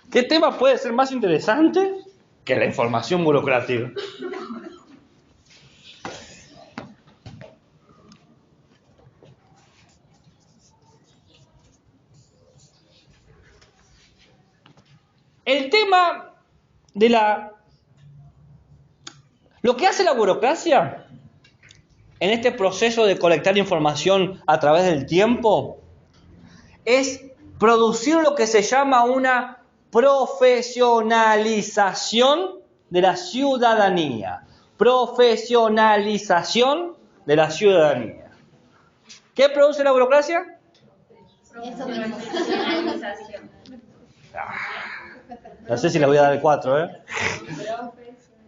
¿Qué tema puede ser más interesante que la información burocrática? el tema de lo que hace la burocracia en este proceso de colectar información a través del tiempo es producir lo que se llama una profesionalización de la ciudadanía. Profesionalización de la ciudadanía. ¿Qué produce la burocracia? Profesionalización. No sé si le voy a dar el 4,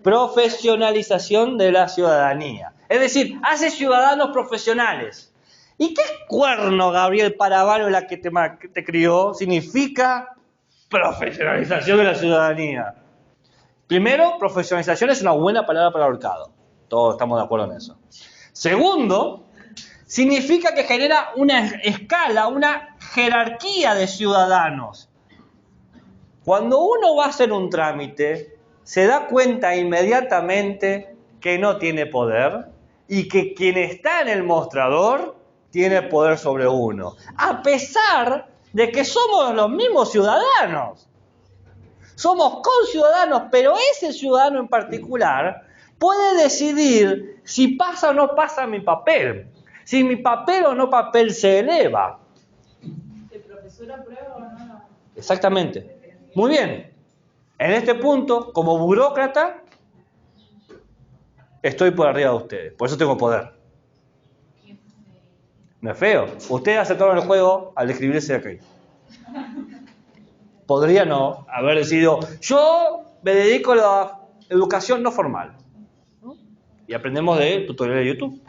Profesionalización de la ciudadanía. Es decir, hace ciudadanos profesionales. ¿Y qué cuerno, Gabriel Parabano, la que te crió, significa profesionalización de la ciudadanía? Primero, profesionalización es una buena palabra para ahorcado. Todos estamos de acuerdo en eso. Segundo, significa que genera una escala, una jerarquía de ciudadanos. Cuando uno va a hacer un trámite, se da cuenta inmediatamente que no tiene poder y que quien está en el mostrador tiene poder sobre uno, a pesar de que somos los mismos ciudadanos. Somos conciudadanos, pero ese ciudadano en particular puede decidir si pasa o no pasa mi papel, si mi papel o no papel se eleva. ¿El profesor aprueba o no? Exactamente. Muy bien. En este punto, como burócrata, estoy por arriba de ustedes. Por eso tengo poder. No es feo. Ustedes aceptaron el juego al describirse aquí. Podría no haber decidido, yo me dedico a la educación no formal. ¿No? Y aprendemos de tutoriales de YouTube.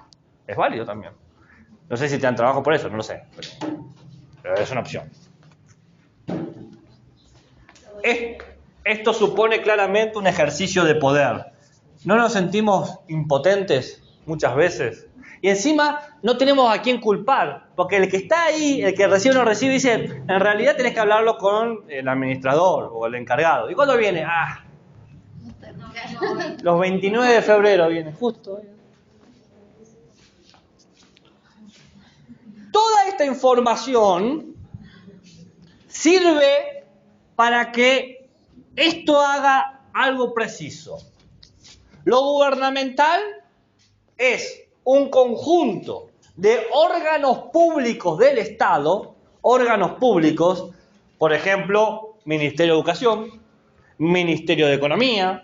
Es válido también. No sé si te dan trabajo por eso, no lo sé. Pero es una opción. Esto supone claramente un ejercicio de poder. ¿No nos sentimos impotentes muchas veces? Y encima no tenemos a quién culpar, porque el que está ahí, el que recibe o no recibe, dice, en realidad tenés que hablarlo con el administrador o el encargado. ¿Y cuándo viene? Los 29 de febrero viene, justo. Toda esta información sirve para que esto haga algo preciso. Lo gubernamental es un conjunto de órganos públicos del Estado, órganos públicos, por ejemplo, Ministerio de Educación, Ministerio de Economía,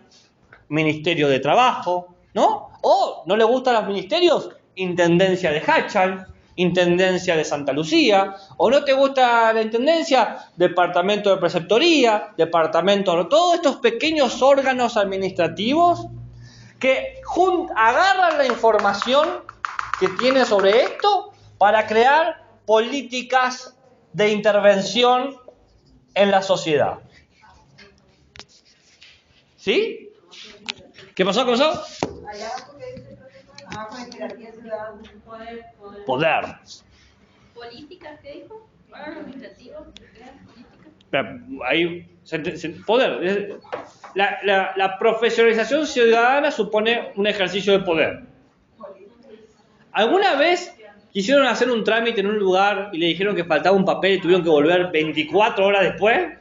Ministerio de Trabajo, ¿no? O, ¿no le gustan los ministerios? Intendencia de Hachal, Intendencia de Santa Lucía, o no te gusta la Intendencia, Departamento de Preceptoría, Departamento, todos estos pequeños órganos administrativos que agarran la información que tiene sobre esto para crear políticas de intervención en la sociedad. ¿Sí? ¿Qué pasó? ¿Qué pasó? Allá abajo que dice, abajo de jerarquía ciudadana. Poder. ¿Políticas qué dijo? ¿Administrativos? ¿Políticas? Pero ahí, poder. La profesionalización ciudadana supone un ejercicio de poder. ¿Alguna vez quisieron hacer un trámite en un lugar y le dijeron que faltaba un papel y tuvieron que volver 24 horas después?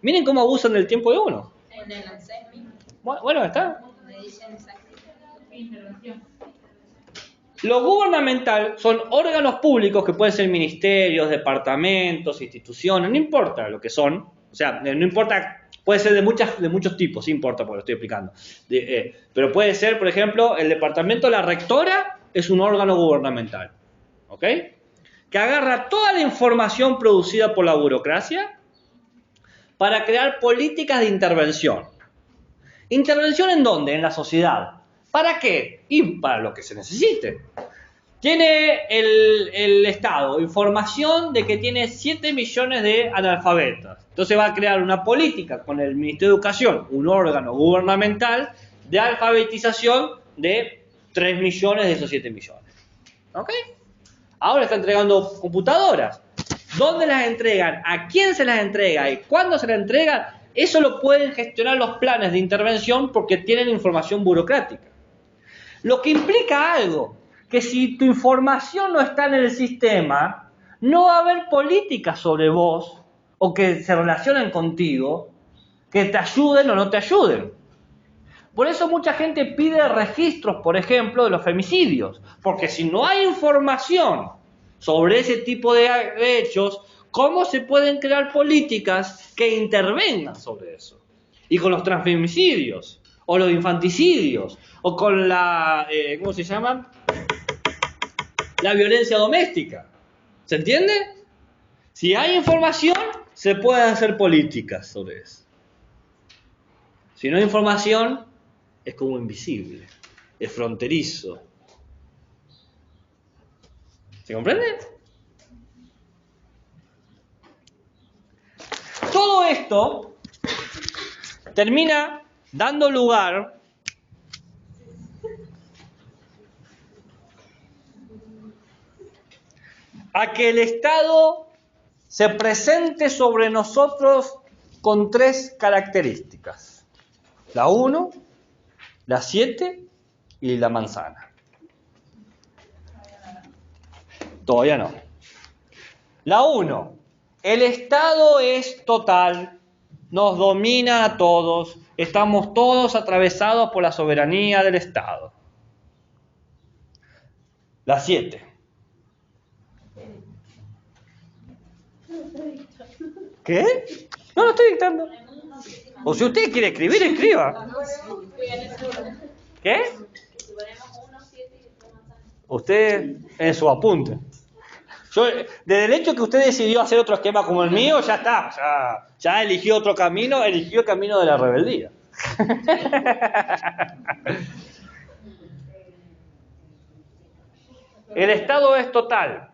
Miren cómo abusan del tiempo de uno. En el ANSES mismo. Bueno, está. Me dicen exactamente. Intervención. Lo gubernamental son órganos públicos que pueden ser ministerios, departamentos, instituciones, no importa lo que son. O sea, no importa, puede ser de muchos tipos, sí importa porque lo estoy explicando. Pero puede ser, por ejemplo, el departamento de la rectora es un órgano gubernamental. ¿Ok? Que agarra toda la información producida por la burocracia para crear políticas de intervención. ¿Intervención en dónde? En la sociedad. ¿Para qué? Y para lo que se necesite. Tiene el Estado información de que tiene 7 millones de analfabetas. Entonces va a crear una política con el Ministerio de Educación, un órgano gubernamental de alfabetización de 3 millones de esos 7 millones. ¿Ok? Ahora está entregando computadoras. ¿Dónde las entregan? ¿A quién se las entrega? ¿Y cuándo se las entrega? Eso lo pueden gestionar los planes de intervención porque tienen información burocrática. Lo que implica algo, que si tu información no está en el sistema, no va a haber políticas sobre vos o que se relacionen contigo que te ayuden o no te ayuden. Por eso mucha gente pide registros, por ejemplo, de los femicidios, porque si no hay información sobre ese tipo de hechos, ¿cómo se pueden crear políticas que intervengan sobre eso? Y con los transfemicidios, o los infanticidios, o con la, ¿cómo se llama? La violencia doméstica. ¿Se entiende? Si hay información, se pueden hacer políticas sobre eso. Si no hay información, es como invisible, es fronterizo. ¿Se comprende? Todo esto termina dando lugar a que el Estado se presente sobre nosotros con 3 características. La 1, la 7 y la manzana. Todavía no. La 1, el Estado es total, nos domina a todos, estamos todos atravesados por la soberanía del Estado. La 7. ¿Qué? No lo estoy dictando. O si usted quiere escribir, escriba. ¿Qué? Usted en su apunte. Yo, desde el hecho que usted decidió hacer otro esquema como el mío, ya está. Ya eligió otro camino, eligió el camino de la rebeldía. El Estado es total.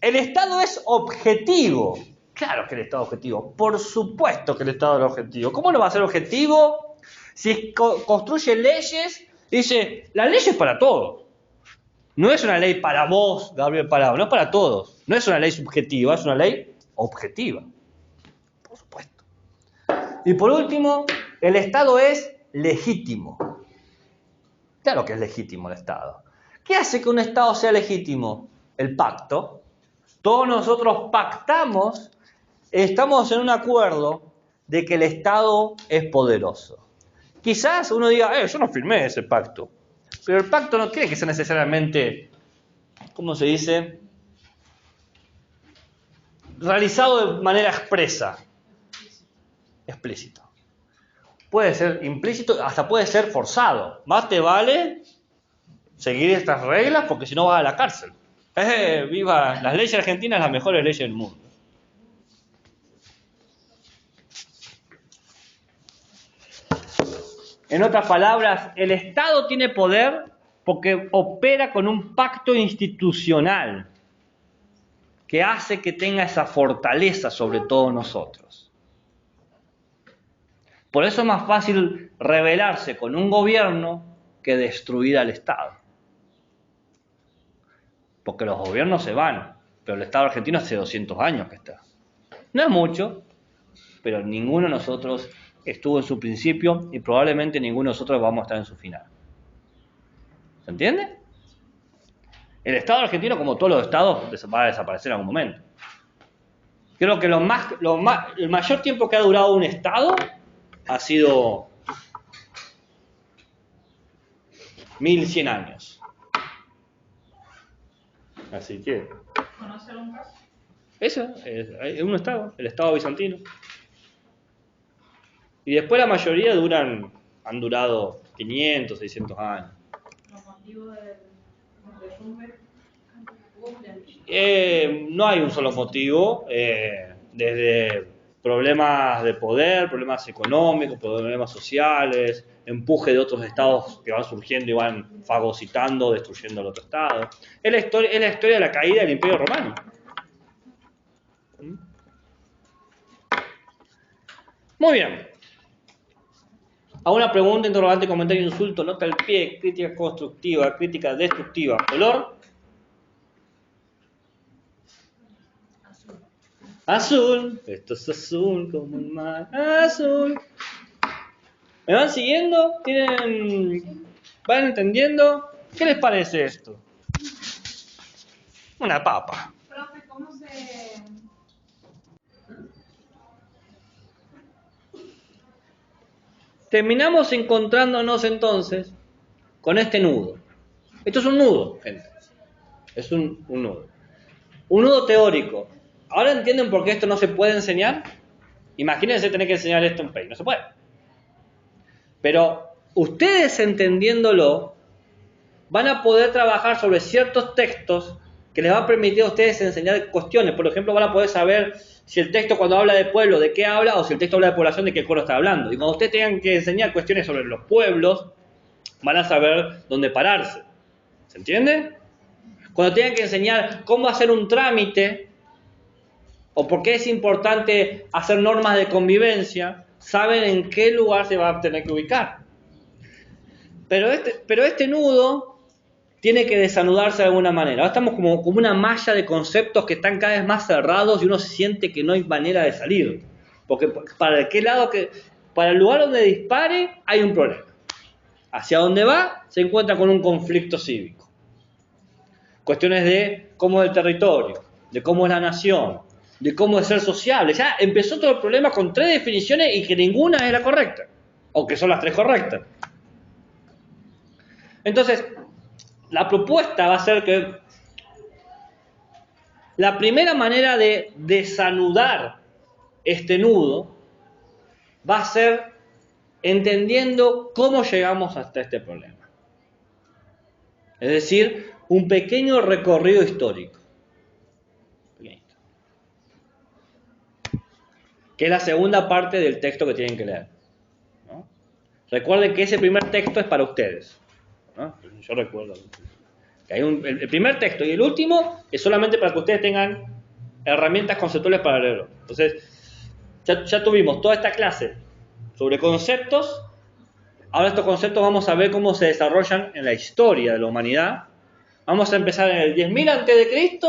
El Estado es objetivo. Claro que el Estado es objetivo. Por supuesto que el Estado es objetivo. ¿Cómo no va a ser objetivo si construye leyes? Dice, la ley es para todos. No es una ley para vos, Gabriel Parado, no es para todos. No es una ley subjetiva, es una ley objetiva. Por supuesto. Y por último, el Estado es legítimo. Claro que es legítimo el Estado. ¿Qué hace que un Estado sea legítimo? El pacto. Todos nosotros pactamos, estamos en un acuerdo de que el Estado es poderoso. Quizás uno diga, yo no firmé ese pacto. Pero el pacto no quiere que sea necesariamente, ¿cómo se dice? Realizado de manera expresa. Explícito. Puede ser implícito, hasta puede ser forzado. Más te vale seguir estas reglas porque si no vas a la cárcel. Viva las leyes argentinas, las mejores leyes del mundo. En otras palabras, el Estado tiene poder porque opera con un pacto institucional que hace que tenga esa fortaleza sobre todos nosotros. Por eso es más fácil rebelarse con un gobierno que destruir al Estado. Porque los gobiernos se van, pero el Estado argentino hace 200 años que está. No es mucho, pero ninguno de nosotros estuvo en su principio y probablemente ninguno de nosotros vamos a estar en su final. ¿Se entiende? El Estado argentino, como todos los estados, va a desaparecer en algún momento. Creo que el mayor tiempo que ha durado un Estado ha sido 1100 años. Así que... ¿Conocer un caso? Eso es un Estado, el Estado bizantino. Y después la mayoría han durado 500, 600 años. ¿Los motivos del derrumbe? No hay un solo motivo, desde problemas de poder, problemas económicos, problemas sociales, empuje de otros estados que van surgiendo y van fagocitando, destruyendo el otro estado. Es la historia de la caída del Imperio Romano. Muy bien. ¿Alguna pregunta, interrogante, comentario, insulto, nota al pie, crítica constructiva, crítica destructiva? ¿Color? Azul. Esto es azul como el mar azul. ¿Me van siguiendo? ¿Van entendiendo? ¿Qué les parece esto? Una papa. Profe, ¿cómo se terminamos encontrándonos entonces con este nudo. Esto es un nudo, gente. Es un nudo. Un nudo teórico. ¿Ahora entienden por qué esto no se puede enseñar? Imagínense tener que enseñar esto en PEI. No se puede. Pero ustedes entendiéndolo, van a poder trabajar sobre ciertos textos que les va a permitir a ustedes enseñar cuestiones. Por ejemplo, van a poder saber si el texto cuando habla de pueblo, de qué habla, o si el texto habla de población, de qué pueblo está hablando. Y cuando ustedes tengan que enseñar cuestiones sobre los pueblos, van a saber dónde pararse. ¿Se entiende? Cuando tengan que enseñar cómo hacer un trámite, o por qué es importante hacer normas de convivencia, saben en qué lugar se va a tener que ubicar. Pero este nudo tiene que desanudarse de alguna manera. Ahora estamos como una malla de conceptos que están cada vez más cerrados y uno se siente que no hay manera de salir. Porque para el lugar donde dispare hay un problema. Hacia donde va se encuentra con un conflicto cívico. Cuestiones de cómo es el territorio, de cómo es la nación, de cómo es ser sociable. Ya empezó todo el problema con 3 definiciones y que ninguna es la correcta. O que son las 3 correctas. Entonces, la propuesta va a ser que la primera manera de desanudar este nudo va a ser entendiendo cómo llegamos hasta este problema. Es decir, un pequeño recorrido histórico. Que es la segunda parte del texto que tienen que leer, ¿no? Recuerden que ese primer texto es para ustedes, ¿no? Yo recuerdo que hay el primer texto y el último es solamente para que ustedes tengan herramientas conceptuales para leerlo. Entonces, ya tuvimos toda esta clase sobre conceptos. Ahora estos conceptos vamos a ver cómo se desarrollan en la historia de la humanidad. Vamos a empezar en el 10.000 a.C.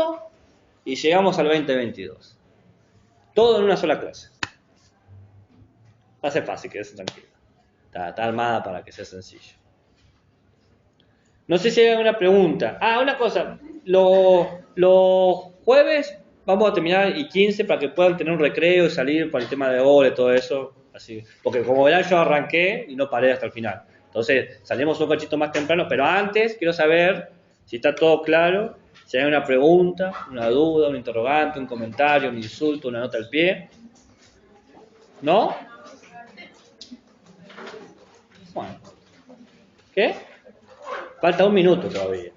y llegamos al 2022. Todo en una sola clase. Va a ser fácil, quédese tranquilo. Está armada para que sea sencillo. No sé si hay alguna pregunta. Una cosa. Los jueves vamos a terminar y 15 para que puedan tener un recreo y salir para el tema de hora y todo eso. Así, porque como verán yo arranqué y no paré hasta el final. Entonces salimos un cachito más temprano, pero antes quiero saber si está todo claro, si hay una pregunta, una duda, un interrogante, un comentario, un insulto, una nota al pie. ¿No? Bueno. ¿Qué? Falta 1 minuto todavía.